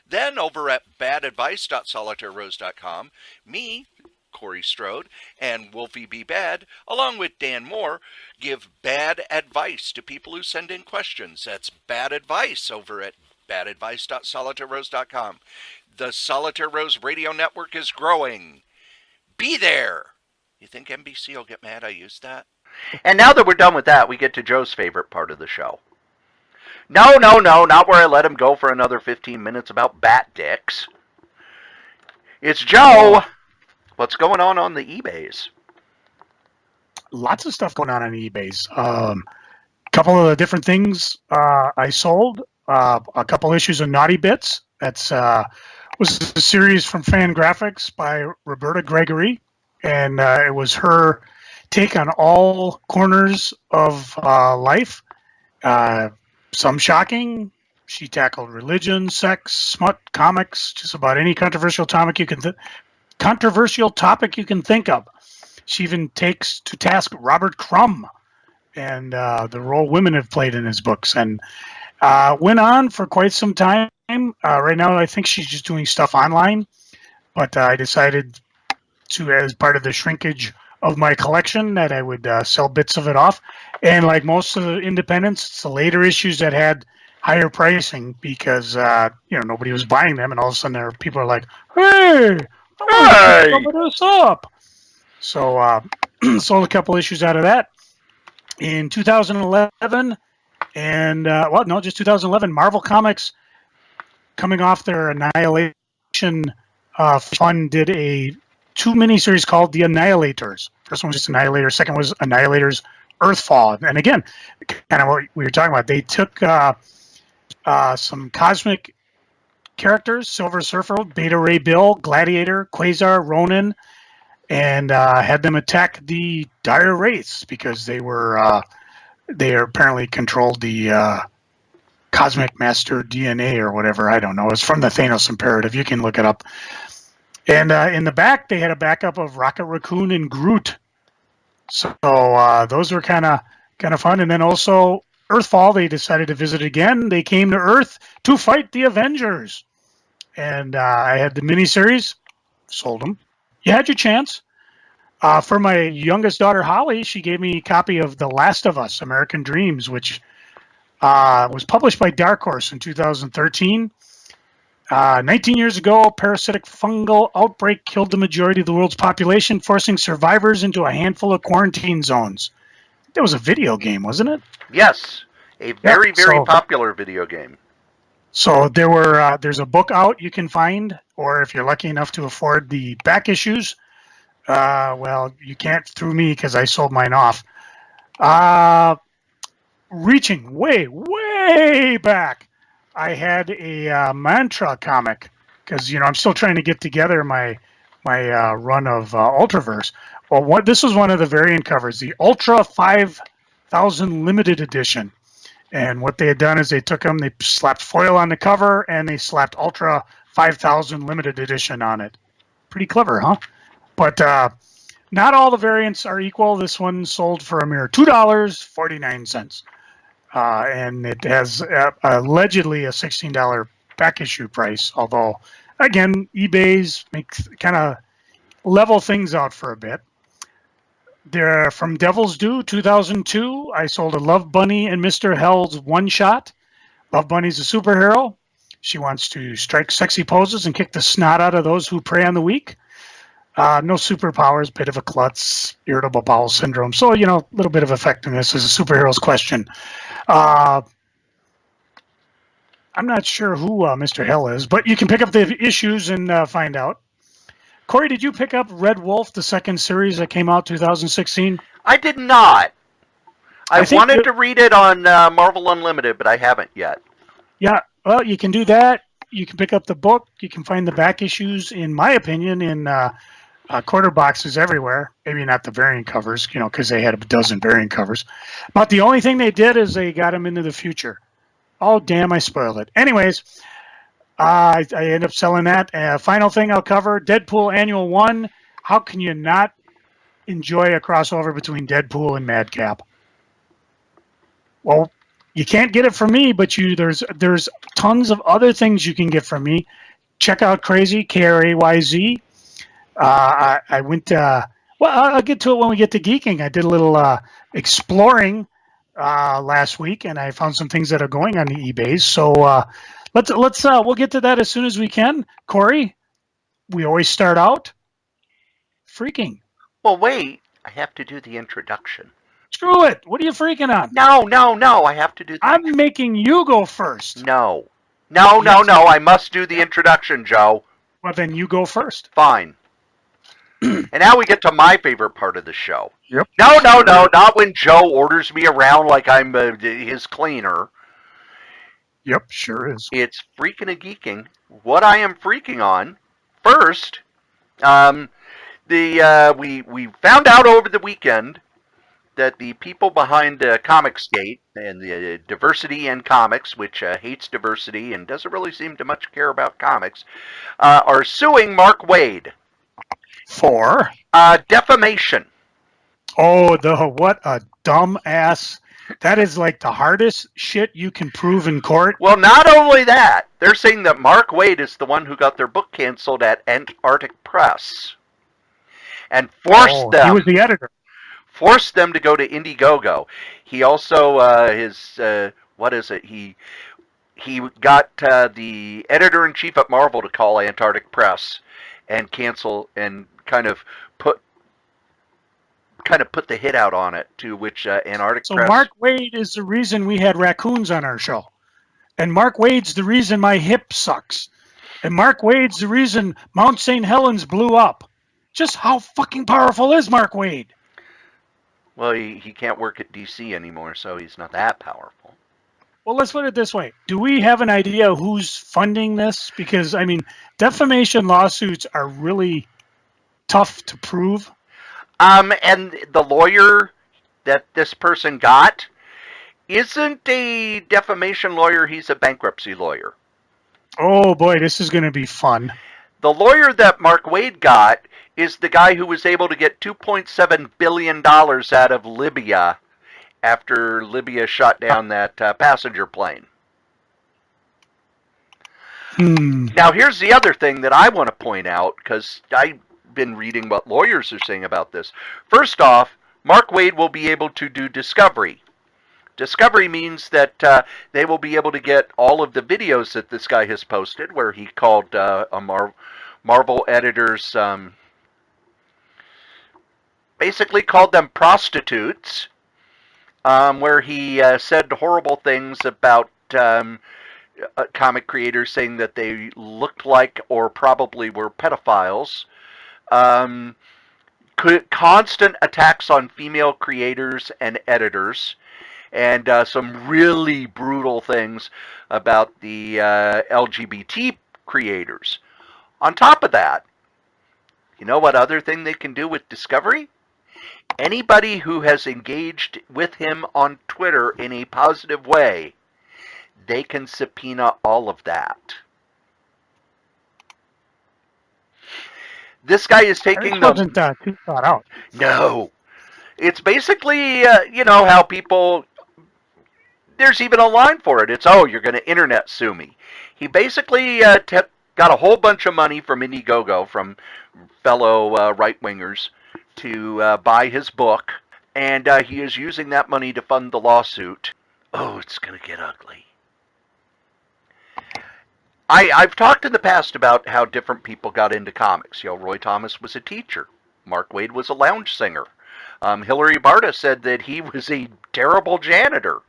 Then over at badadvice.solitairerose.com, me, Cory Strode, and Wolfie B. Bad, along with Dan Moore, give bad advice to people who send in questions. That's bad advice over at badadvice.solitairerose.com. The Solitaire Rose radio network is growing. Be there! You think NBC will get mad I used that? And now that we're done with that, we get to Joe's favorite part of the show. No, not where I let him go for another 15 minutes about bat dicks. It's Joe! What's going on the eBays? Lots of stuff going on eBays. A couple of the different things I sold. A couple issues of Naughty Bits. That's was a series from Fangraphics by Roberta Gregory, and it was her take on all corners of life. Some shocking. She tackled religion, sex, smut, comics, just about any controversial topic you can think of. She even takes to task Robert Crumb and the role women have played in his books, and went on for quite some time. Right now, I think she's just doing stuff online, but I decided to, as part of the shrinkage of my collection, that I would sell bits of it off. And like most of the independents, it's the later issues that had higher pricing because nobody was buying them, and all of a sudden people are like, "Hey, I want to pick this up." So sold a couple issues out of that in 2011, and just 2011. Marvel Comics, coming off their Annihilation fund, did two miniseries called The Annihilators. First one was just Annihilator. Second was Annihilators Earthfall. And again, kind of what we were talking about. They took some cosmic characters, Silver Surfer, Beta Ray Bill, Gladiator, Quasar, Ronin, and had them attack the Dire Wraiths because they apparently controlled the Cosmic Master DNA or whatever. I don't know. It's from the Thanos Imperative. You can look it up. And in the back, they had a backup of Rocket Raccoon and Groot. So those were kind of fun. And then also Earthfall, they decided to visit again. They came to Earth to fight the Avengers. And I had the miniseries, sold them. You had your chance. For my youngest daughter, Holly, she gave me a copy of The Last of Us, American Dreams, which was published by Dark Horse in 2013. 19 years ago, a parasitic fungal outbreak killed the majority of the world's population, forcing survivors into a handful of quarantine zones. There was a video game, wasn't it? Yes, a very popular video game. So there's a book out you can find, or if you're lucky enough to afford the back issues, you can't through me because I sold mine off. Reaching way back, I had a Mantra comic because I'm still trying to get together my run of Ultraverse. Well, this was one of the variant covers, the Ultra 5000 limited edition. And what they had done is they took them, they slapped foil on the cover, and they slapped Ultra 5000 limited edition on it. Pretty clever, huh? But not all the variants are equal. This one sold for a mere $2.49. And it has allegedly a $16 back issue price. Although, again, eBay's kind of level things out for a bit. They're from Devil's Due 2002. I sold a Love Bunny and Mr. Hell's one-shot. Love Bunny's a superhero. She wants to strike sexy poses and kick the snot out of those who prey on the weak. No superpowers, bit of a klutz, irritable bowel syndrome. So, a little bit of effectiveness is a superhero's question. I'm not sure who Mr. Hell is, but you can pick up the issues and find out. Cory, did you pick up Red Wolf, the second series that came out 2016? I did not. I wanted to read it on Marvel Unlimited, but I haven't yet. Yeah, well, you can do that. You can pick up the book. You can find the back issues, in my opinion, in quarter boxes everywhere. Maybe not the variant covers, because they had a dozen variant covers. But the only thing they did is they got them into the future. Oh, damn, I spoiled it. Anyways, I end up selling that. Final thing I'll cover, Deadpool Annual 1. How can you not enjoy a crossover between Deadpool and Madcap? Well, you can't get it from me, but there's tons of other things you can get from me. Check out Crazy, Krayz. I went, I'll get to it when we get to geeking. I did a little exploring last week, and I found some things that are going on the eBays. So we'll get to that as soon as we can. Cory, we always start out freaking. Well, wait. I have to do the introduction. Screw it. What are you freaking on? No. I have to do. I'm making you go first. No. I must do the introduction, Joe. Well, then you go first. Fine. And now we get to my favorite part of the show. Yep. No, not when Joe orders me around like I'm his cleaner. Yep, sure is. It's freaking a geeking. What I am freaking on first, we found out over the weekend that the people behind Comicsgate and the Diversity in Comics, which hates diversity and doesn't really seem to much care about comics, are suing Mark Waid. For? Defamation. Oh, what a dumb ass. That is like the hardest shit you can prove in court. Well, not only that, they're saying that Mark Waid is the one who got their book canceled at Antarctic Press. And forced them. He was the editor. Forced them to go to Indiegogo. He also, he got the editor-in-chief at Marvel to call Antarctic Press and cancel and kind of put the hit out on it, to which Antarctic Press... So Mark Waid is the reason we had raccoons on our show. And Mark Waid's the reason my hip sucks. And Mark Waid's the reason Mount St. Helens blew up. Just how fucking powerful is Mark Waid? Well, he can't work at DC anymore, so he's not that powerful. Well, let's put it this way. Do we have an idea who's funding this? Because, I mean, defamation lawsuits are really tough to prove. And the lawyer that this person got isn't a defamation lawyer, he's a bankruptcy lawyer. Oh boy, this is going to be fun. The lawyer that Mark Waid got is the guy who was able to get $2.7 billion out of Libya after Libya shot down that passenger plane. Now, here's the other thing that I want to point out, because I've been reading what lawyers are saying about this. First off, Mark Waid will be able to do discovery. Discovery means that they will be able to get all of the videos that this guy has posted, where he called Marvel editors, basically called them prostitutes, where he said horrible things about comic creators, saying that they looked like or probably were pedophiles. Constant attacks on female creators and editors, and some really brutal things about the LGBT creators. On top of that, you know what other thing they can do with Discovery? Anybody who has engaged with him on Twitter in a positive way, they can subpoena all of that. This guy is taking the... wasn't too thought out. No. It's basically, how people... There's even a line for it. It's, you're going to internet sue me. He basically got a whole bunch of money from Indiegogo, from fellow right-wingers, to buy his book, and he is using that money to fund the lawsuit. Oh, it's going to get ugly. I've talked in the past about how different people got into comics. Roy Thomas was a teacher. Mark Waid was a lounge singer. Hilary Barta said that he was a terrible janitor.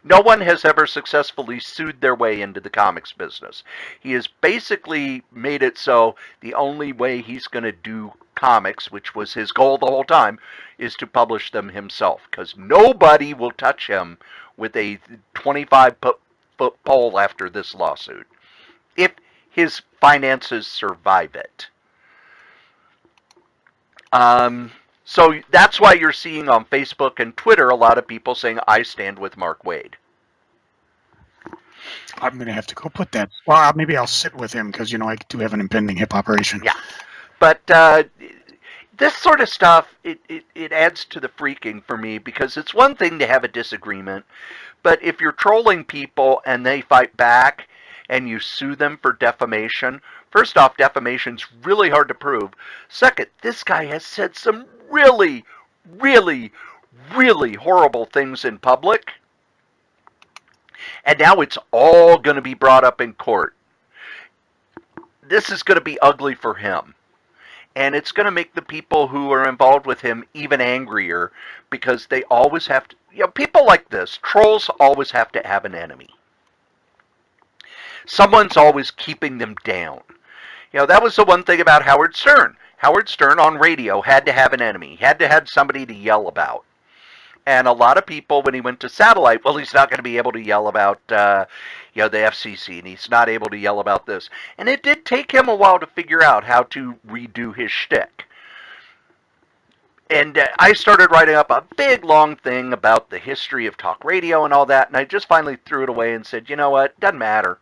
No one has ever successfully sued their way into the comics business. He has basically made it so the only way he's going to do comics, which was his goal the whole time, is to publish them himself, because nobody will touch him with a 25-foot pole after this lawsuit, if his finances survive it. So that's why you're seeing on Facebook and Twitter a lot of people saying, I stand with Mark Waid. I'm going to have to go put that. Well, maybe I'll sit with him because, I do have an impending hip operation. Yeah. But this sort of stuff, it adds to the freaking for me, because it's one thing to have a disagreement, but if you're trolling people and they fight back and you sue them for defamation, first off, defamation's really hard to prove. Second, this guy has said some really, really, really horrible things in public, and now it's all going to be brought up in court. This is going to be ugly for him. And it's going to make the people who are involved with him even angrier, because they always have to, people like this, trolls always have to have an enemy. Someone's always keeping them down. That was the one thing about Howard Stern. Howard Stern on radio had to have an enemy. He had to have somebody to yell about. And a lot of people, when he went to satellite, well, he's not going to be able to yell about, the FCC, and he's not able to yell about this. And it did take him a while to figure out how to redo his shtick. And I started writing up a big, long thing about the history of talk radio and all that, and I just finally threw it away and said, you know what, doesn't matter.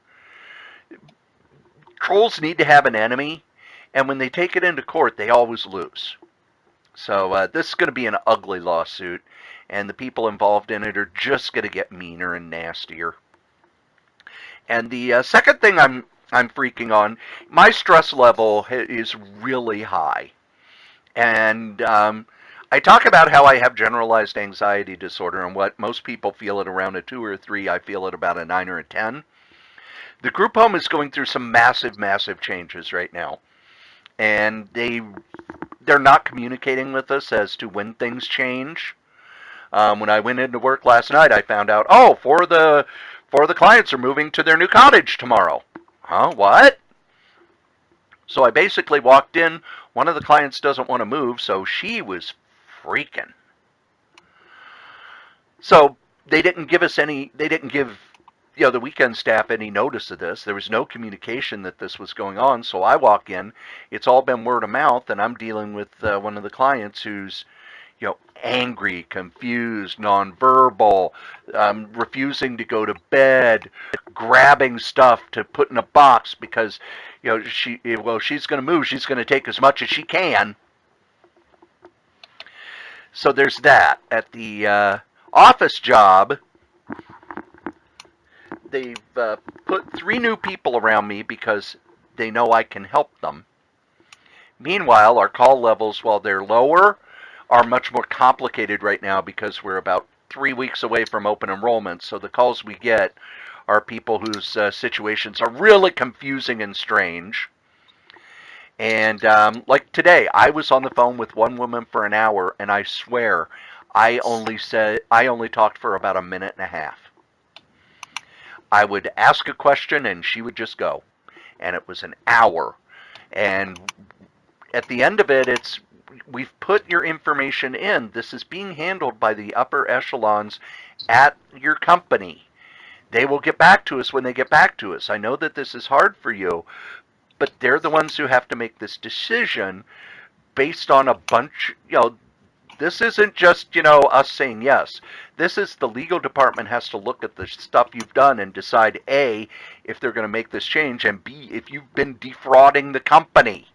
Trolls need to have an enemy, and when they take it into court, they always lose. So this is going to be an ugly lawsuit, and the people involved in it are just going to get meaner and nastier. And the second thing I'm freaking on, my stress level is really high. And I talk about how I have generalized anxiety disorder, and what most people feel at around a 2 or a 3, I feel at about a 9 or a 10. The group home is going through some massive, massive changes right now. And they're not communicating with us as to when things change. When I went into work last night, I found out, four of the clients are moving to their new cottage tomorrow. Huh? What? So I basically walked in. One of the clients doesn't want to move, so she was freaking. So they didn't give the weekend staff any notice of this. There was no communication that this was going on. So I walk in. It's all been word of mouth, and I'm dealing with one of the clients who's angry, confused, nonverbal, refusing to go to bed, grabbing stuff to put in a box because she's going to move. She's going to take as much as she can. So there's that. At the office job, they've put 3 new people around me because they know I can help them. Meanwhile, our call levels, while they're lower, are much more complicated right now because we're about 3 weeks away from open enrollment. So the calls we get are people whose situations are really confusing and strange. And like today, I was on the phone with one woman for an hour, and I swear I only talked for about a minute and a half. I would ask a question and she would just go. And it was an hour. And at the end of it, we've put your information in. This is being handled by the upper echelons at your company. They will get back to us when they get back to us. I know that this is hard for you, but they're the ones who have to make this decision based on a bunch, this isn't just, us saying yes. This is the legal department has to look at the stuff you've done and decide, A, if they're going to make this change, and B, if you've been defrauding the company.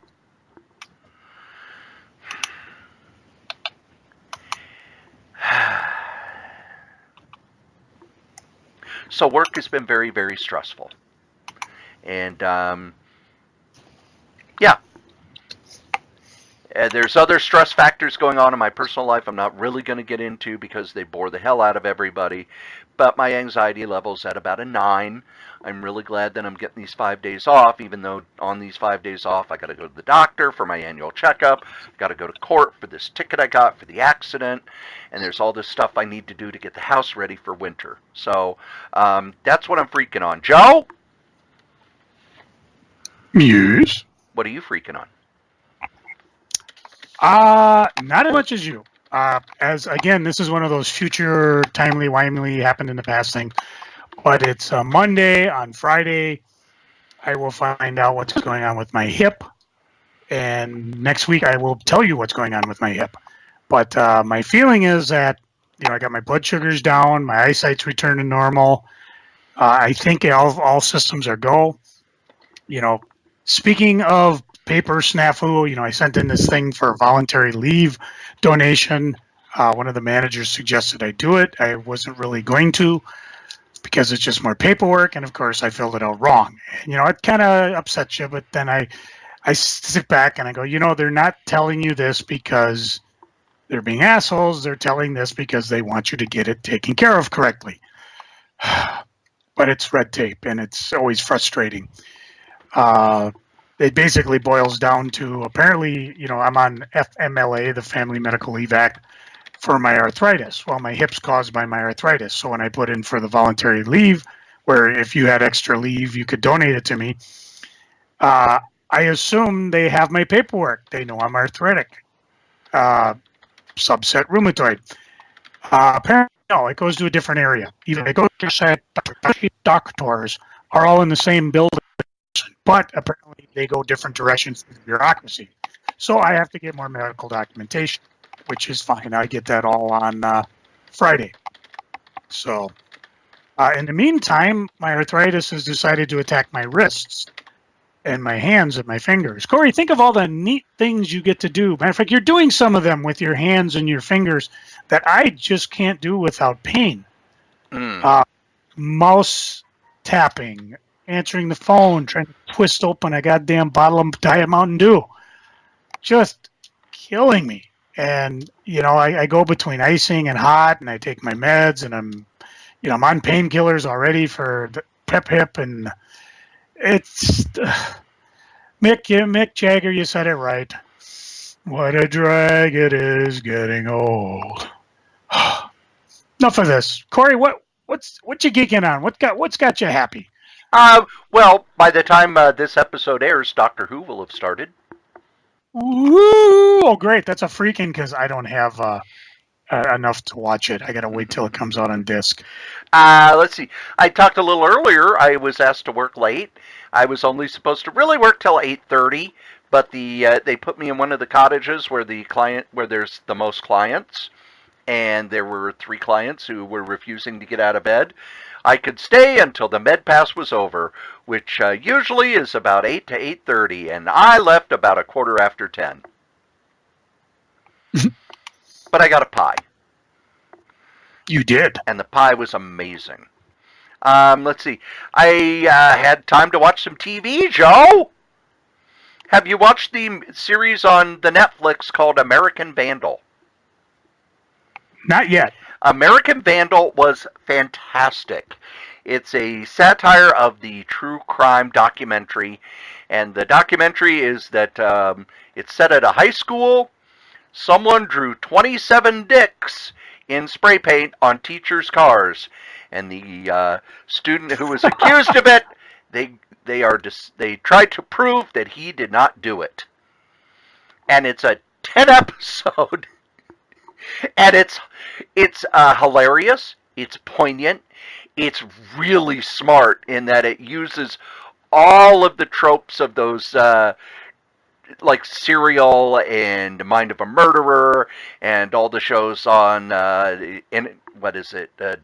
So work has been very, very stressful. And, yeah. There's other stress factors going on in my personal life I'm not really going to get into because they bore the hell out of everybody. But my anxiety level's at about a 9. I'm really glad that I'm getting these 5 days off, even though on these 5 days off I got to go to the doctor for my annual checkup. Got to go to court for this ticket I got for the accident. And there's all this stuff I need to do to get the house ready for winter. So that's what I'm freaking on. Joe? Yes? What are you freaking on? Not as much as you. As again, this is one of those future timely, wimely, happened in the past thing. But it's Monday. On Friday, I will find out what's going on with my hip, and next week I will tell you what's going on with my hip. But my feeling is that I got my blood sugars down, my eyesight's returned to normal, I think all systems are go. You know, speaking of paper snafu, I sent in this thing for voluntary leave donation. One of the managers suggested I do it. I wasn't really going to because it's just more paperwork, and of course I filled it out wrong. And, it kind of upsets you, but then I sit back and I go, they're not telling you this because they're being assholes. They're telling this because they want you to get it taken care of correctly. But it's red tape, and it's always frustrating. It basically boils down to apparently, I'm on FMLA, the Family Medical Leave Act, for my arthritis. Well, my hip's caused by my arthritis. So when I put in for the voluntary leave, where if you had extra leave, you could donate it to me, I assume they have my paperwork. They know I'm arthritic, subset rheumatoid. Apparently, no, it goes to a different area. Even it goes to doctors are all in the same building, but apparently they go different directions in the bureaucracy. So I have to get more medical documentation, which is fine. I get that all on Friday. So in the meantime, my arthritis has decided to attack my wrists and my hands and my fingers. Cory, think of all the neat things you get to do. Matter of fact, you're doing some of them with your hands and your fingers that I just can't do without pain. Mouse tapping, answering the phone, trying to twist open a goddamn bottle of Diet Mountain Dew. Just killing me. And, I go between icing and hot, and I take my meds, and I'm on painkillers already for the pep hip, and it's Mick Jagger, you said it right. What a drag it is getting old. Enough of this. Cory, what you geeking on? What's got you happy? Well, by the time this episode airs, Doctor Who will have started. Ooh, oh, great. That's a freaking because I don't have enough to watch it. I got to wait till it comes out on disc. Let's see. I talked a little earlier. I was asked to work late. I was only supposed to really work till 8:30, but they put me in one of the cottages where there's the most clients, and there were 3 clients who were refusing to get out of bed. I could stay until the med pass was over, which usually is about 8 to 8:30, and I left about a quarter after 10. But I got a pie. You did? And the pie was amazing. Let's see. I had time to watch some TV, Joe. Have you watched the series on the Netflix called American Vandal? Not yet. American Vandal was fantastic. It's a satire of the true crime documentary, and the documentary is that it's set at a high school. Someone drew 27 dicks in spray paint on teachers' cars, and the student who was accused of it, they tried to prove that he did not do it. And it's a 10 episode. And it's hilarious. It's poignant. It's really smart in that it uses all of the tropes of those like Serial and Mind of a Murderer and all the shows on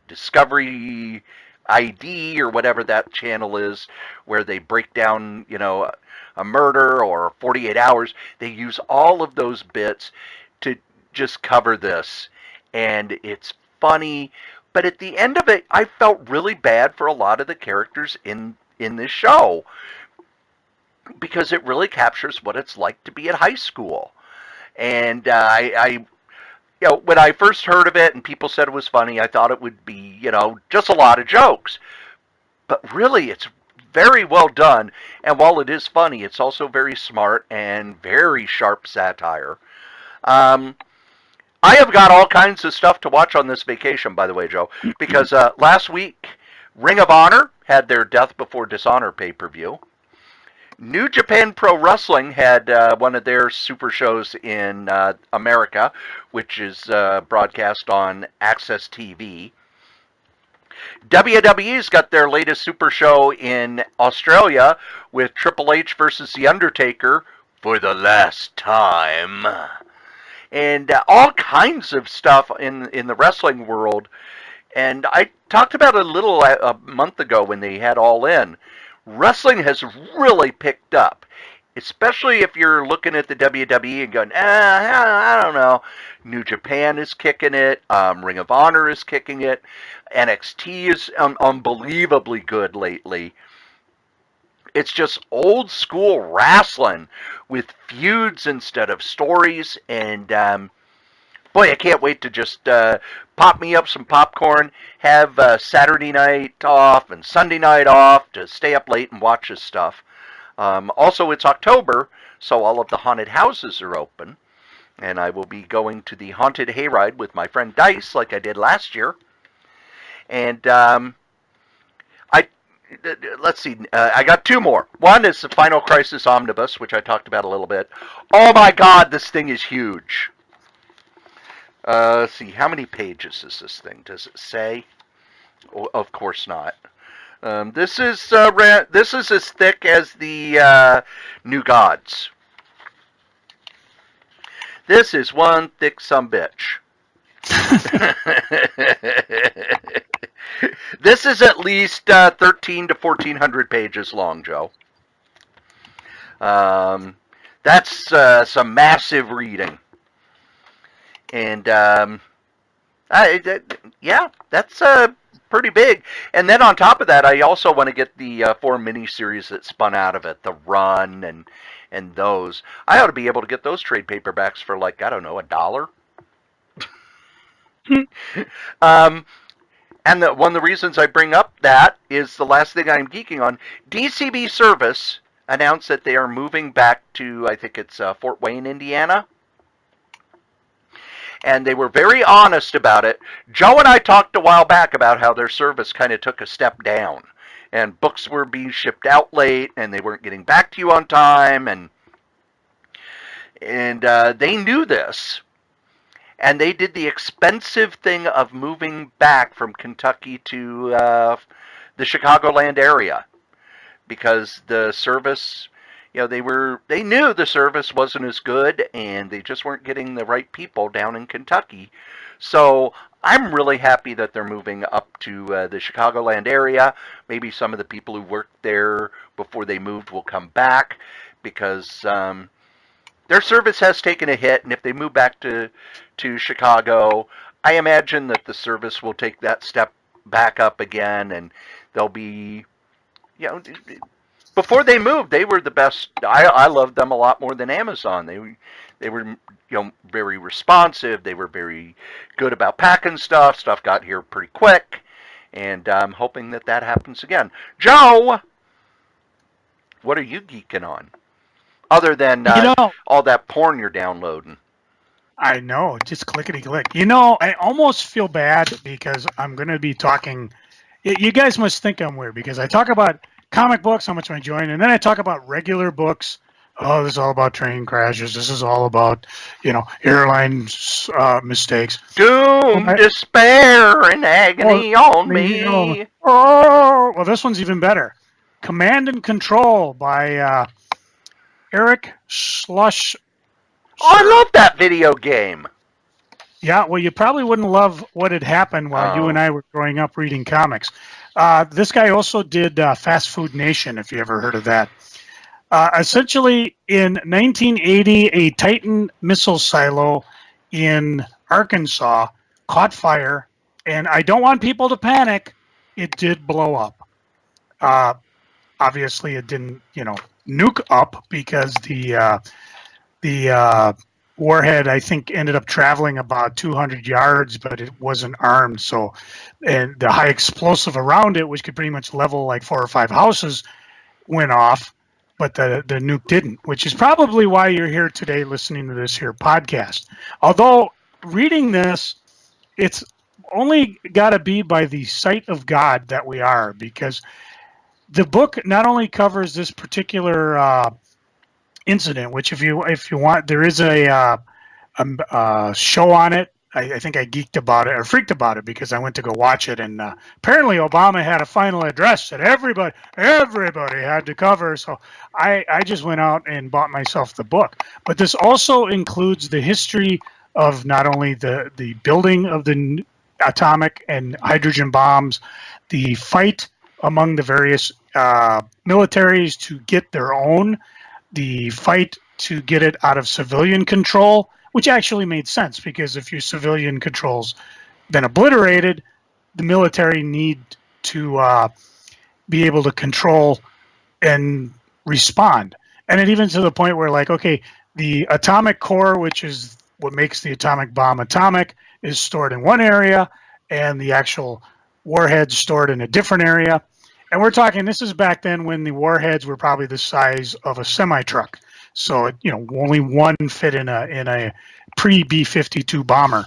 Discovery ID or whatever that channel is, where they break down a murder or 48 Hours. They use all of those bits to just cover this, and it's funny, but at the end of it I felt really bad for a lot of the characters in this show, because it really captures what it's like to be at high school. And I when I first heard of it and people said it was funny, I thought it would be just a lot of jokes, but really it's very well done. And while it is funny, it's also very smart and very sharp satire. I have got all kinds of stuff to watch on this vacation, by the way, Joe, because last week, Ring of Honor had their Death Before Dishonor pay-per-view. New Japan Pro Wrestling had one of their super shows in America, which is broadcast on Access TV. WWE's got their latest super show in Australia with Triple H versus The Undertaker for the last time. And all kinds of stuff in the wrestling world And I talked about it a month ago when they had All In. Wrestling has really picked up, especially if you're looking at the WWE and going, I don't know. New Japan is kicking it. Ring of Honor is kicking it. NXT is unbelievably good lately. It's just old school wrestling with feuds instead of stories. And boy, I can't wait to just pop me up some popcorn, have Saturday night off and Sunday night off to stay up late and watch this stuff. Also, it's October, so all of the haunted houses are open. And I will be going to the haunted hayride with my friend Dice, like I did last year. And let's see, I got two more. One is the Final Crisis Omnibus, which I talked about a little bit. Oh my God, this thing is huge. Let's see, how many pages is this thing? Does it say? Oh, of course not. This is as thick as the New Gods. This is one thick sumbitch. This is at least 13 to 1400 pages long, Joe. That's some massive reading. And yeah, that's pretty big. And then on top of that, I also want to get the 4 miniseries that spun out of it, The Run and those. I ought to be able to get those trade paperbacks for like, I don't know, $1. And one of the reasons I bring up that is the last thing I'm geeking on. DCB Service announced that they are moving back to, I think it's Fort Wayne, Indiana. And they were very honest about it. Joe and I talked a while back about how their service kind of took a step down. And books were being shipped out late, and they weren't getting back to you on time. And they knew this. And they did the expensive thing of moving back from Kentucky to the Chicagoland area. Because the service, you know, they knew the service wasn't as good, and they just weren't getting the right people down in Kentucky. So I'm really happy that they're moving up to the Chicagoland area. Maybe some of the people who worked there before they moved will come back, because their service has taken a hit, and if they move back to Chicago, I imagine that the service will take that step back up again, and they'll be, you know, before they moved, they were the best. I loved them a lot more than Amazon. They were, you know, very responsive. They were very good about packing stuff. Stuff got here pretty quick, and I'm hoping that happens again. Joe, what are you geeking on? Other than all that porn you're downloading. I know, just clickety click. You know, I almost feel bad because I'm going to be talking. You guys must think I'm weird because I talk about comic books, how much I'm enjoying, and then I talk about regular books. Oh, this is all about train crashes. This is all about, you know, airline mistakes. Doom, despair, and agony on me. Oh, well, this one's even better. Command and Control by Eric Schluss. Oh, I love that video game. Yeah, well, you probably wouldn't love what had happened while you and I were growing up reading comics. This guy also did Fast Food Nation, if you ever heard of that. Essentially, in 1980, a Titan missile silo in Arkansas caught fire, and I don't want people to panic. It did blow up. Obviously, it didn't, you know, nuke up because the warhead, I think, ended up traveling about 200 yards, but it wasn't armed. So, and the high explosive around it, which could pretty much level like 4 or 5 houses, went off, but the nuke didn't, which is probably why you're here today listening to this here podcast. Although reading this, it's only got to be by the sight of God that we are, because the book not only covers this particular incident, which if you want, there is a show on it. I think I geeked about it or freaked about it because I went to go watch it, and apparently Obama had a final address that everybody had to cover. So I just went out and bought myself the book. But this also includes the history of not only the building of the atomic and hydrogen bombs, the fight among the various militaries to get their own, the fight to get it out of civilian control, which actually made sense because if your civilian control's been obliterated, the military need to be able to control and respond. And it even to the point where, like, okay, the atomic core, which is what makes the atomic bomb atomic, is stored in one area, and the actual warhead's stored in a different area. And we're talking, this is back then when the warheads were probably the size of a semi-truck. So, only one fit in a pre-B-52 bomber.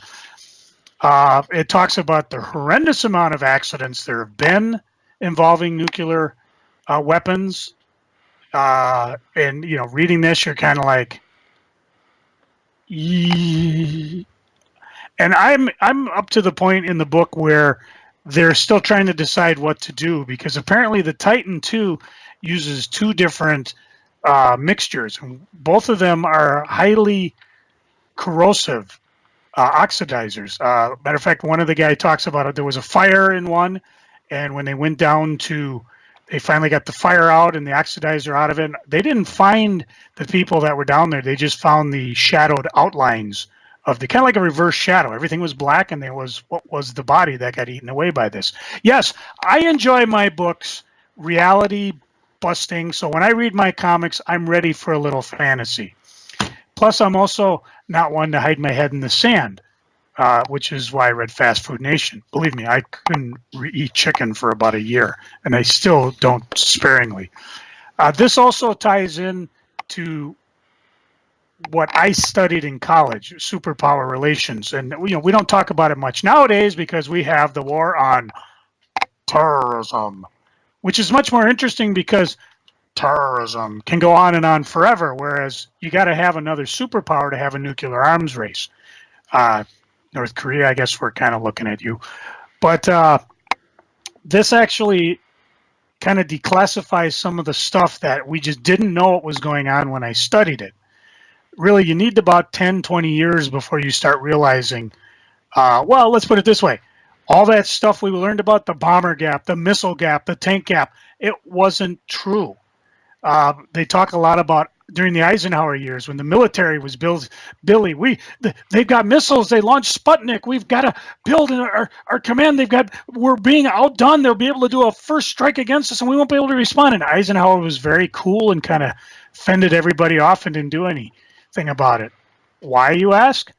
It talks about the horrendous amount of accidents there have been involving nuclear weapons. And, reading this, you're kind of like, and I'm up to the point in the book where they're still trying to decide what to do, because apparently the Titan II uses two different mixtures. Both of them are highly corrosive oxidizers. Matter of fact, one of the guy talks about it. There was a fire in one, and when they went down they finally got the fire out and the oxidizer out of it. They didn't find the people that were down there. They just found the shadowed outlines of the kind of like a reverse shadow. Everything was black, and there was what was the body that got eaten away by this. Yes, I enjoy my books, reality busting. So when I read my comics, I'm ready for a little fantasy. Plus, I'm also not one to hide my head in the sand, which is why I read Fast Food Nation. Believe me, I couldn't eat chicken for about a year, and I still don't sparingly. This also ties in to what I studied in college, superpower relations. And we don't talk about it much nowadays because we have the war on terrorism, which is much more interesting because terrorism can go on and on forever, whereas you got to have another superpower to have a nuclear arms race. North Korea, I guess we're kind of looking at you. But this actually kind of declassifies some of the stuff that we just didn't know what was going on when I studied it. Really, you need about 10, 20 years before you start realizing, well, let's put it this way. All that stuff we learned about the bomber gap, the missile gap, the tank gap, it wasn't true. They talk a lot about during the Eisenhower years when the military was they've got missiles, they launched Sputnik, we've got to build our command, we're being outdone, they'll be able to do a first strike against us and we won't be able to respond. And Eisenhower was very cool and kind of fended everybody off and didn't do anything about it. Why, you ask?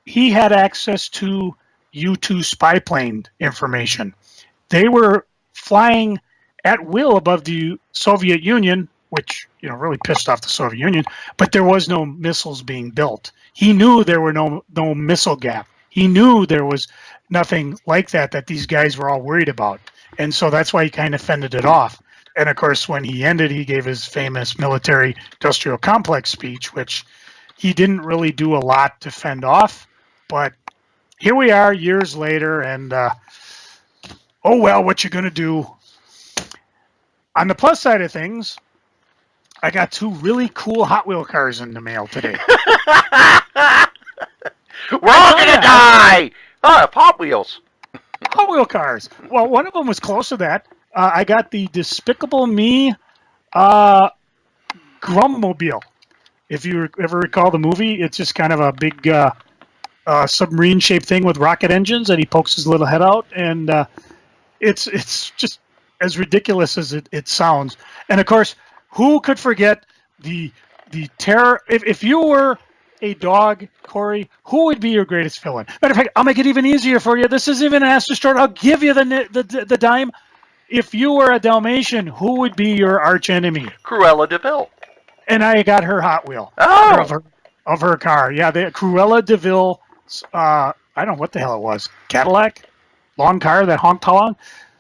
He had access to U-2 spy plane information. They were flying at will above the Soviet Union, which really pissed off the Soviet Union, but there was no missiles being built. He knew there were no missile gap. He knew there was nothing like that these guys were all worried about. And so that's why he kind of fended it off. And of course, when he ended, he gave his famous military industrial complex speech, which he didn't really do a lot to fend off. But here we are years later, and oh well, what you going to do? On the plus side of things, I got two really cool Hot Wheel cars in the mail today. We're all going to die! Hot Wheels. Hot Wheel cars. Well, one of them was close to that. I got the Despicable Me Grummobile. If you ever recall the movie, it's just kind of a big submarine-shaped thing with rocket engines, and he pokes his little head out, and it's just as ridiculous as it sounds. And of course, who could forget the terror? If you were a dog, Cory, who would be your greatest villain? Matter of fact, I'll make it even easier for you. This isn't even an ask to start. I'll give you the dime. If you were a Dalmatian, who would be your arch enemy? Cruella de Vil. And I got her Hot Wheel. Oh! Of her car. Yeah, the Cruella de Vil, I don't know what the hell it was. Cadillac? Long car that honked long.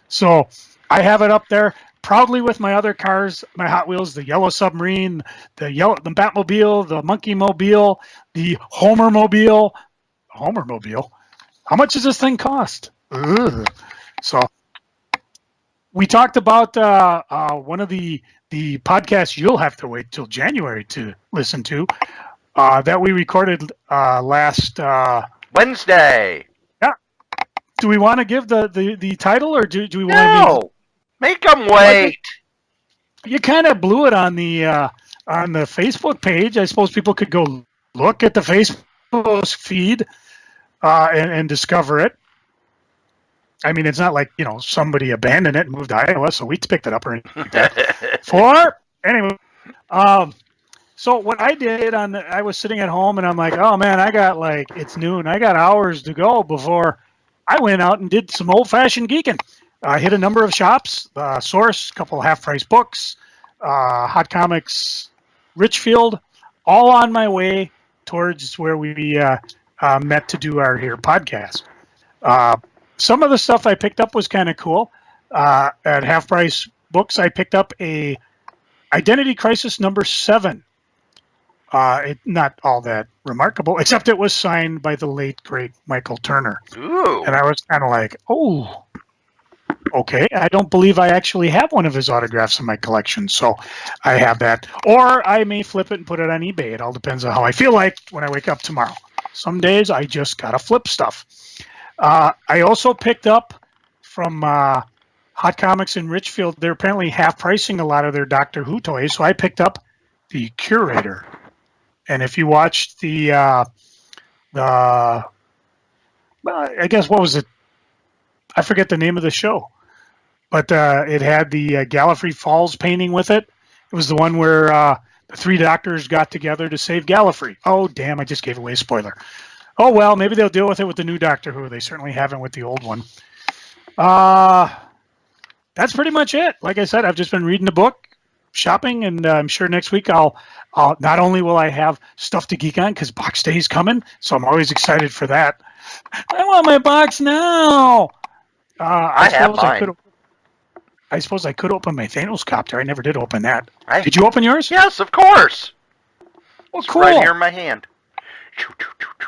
So I have it up there proudly with my other cars, my Hot Wheels, the Yellow Submarine, the Batmobile, the Monkey Mobile, the Homer Mobile. Homer Mobile? How much does this thing cost? Ugh. So we talked about one of the podcasts you'll have to wait till January to listen to that we recorded last Wednesday. Yeah, Do we want to give the title, or do we want to No! Make them wait! You kind of blew it on the Facebook page. I suppose people could go look at the Facebook feed and discover it. I mean, it's not like, somebody abandoned it and moved to Iowa, so we picked it up or anything like that. Anyway, so what I did I was sitting at home and I'm like, oh man, it's noon. I got hours to go before I went out and did some old-fashioned geeking. I hit a number of shops, Source, a couple of half-price books, Hot Comics, Richfield, all on my way towards where we met to do our podcast. Some of the stuff I picked up was kind of cool. At Half Price Books, I picked up a Identity Crisis number 7. Not all that remarkable, except it was signed by the late, great Michael Turner. Ooh. And I was kind of like, oh, okay. I don't believe I actually have one of his autographs in my collection, so I have that. Or I may flip it and put it on eBay. It all depends on how I feel like when I wake up tomorrow. Some days I just got to flip stuff. I also picked up from Hot Comics in Richfield. They're apparently half-pricing a lot of their Doctor Who toys, so I picked up the Curator. And if you watched I guess, what was it? I forget the name of the show. But it had the Gallifrey Falls painting with it. It was the one where the 3 doctors got together to save Gallifrey. Oh, damn, I just gave away a spoiler. Oh, well, maybe they'll deal with it with the new Doctor Who. They certainly haven't with the old one. That's pretty much it. Like I said, I've just been reading the book, shopping, and I'm sure next week I'll not only will I have stuff to geek on because box day is coming, so I'm always excited for that. I want my box now. I have mine. I suppose I could open my Thanos copter. I never did open that. Did you open yours? Yes, of course. Well, it's cool. Right here in my hand.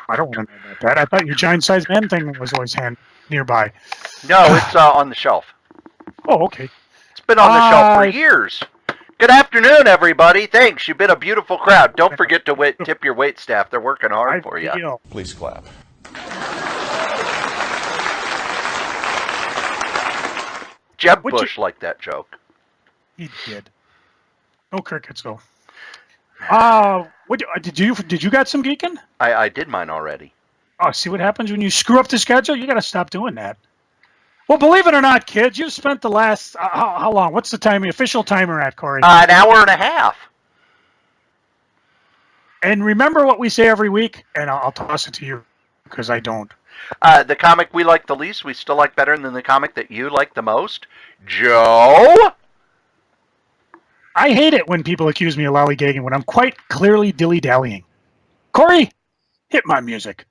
I don't want to know about that. I thought your giant-sized man thing was always nearby. No, it's on the shelf. Oh, okay. It's been on the shelf for years. Good afternoon, everybody. Thanks. You've been a beautiful crowd. Don't forget to tip your wait staff. They're working hard for you. Please clap. Jeb Bush liked that joke. He did. No crickets, though. Did you got some geeking? I did mine already. Oh, see what happens when you screw up the schedule? You got to stop doing that. Well, believe it or not, kids, you've spent the last how long? What's the official timer at, Cory? An hour and a half. And remember what we say every week, and I'll toss it to you because I don't. The comic we like the least, we still like better than the comic that you like the most. Joe? I hate it when people accuse me of lollygagging when I'm quite clearly dilly-dallying. Cory, hit my music.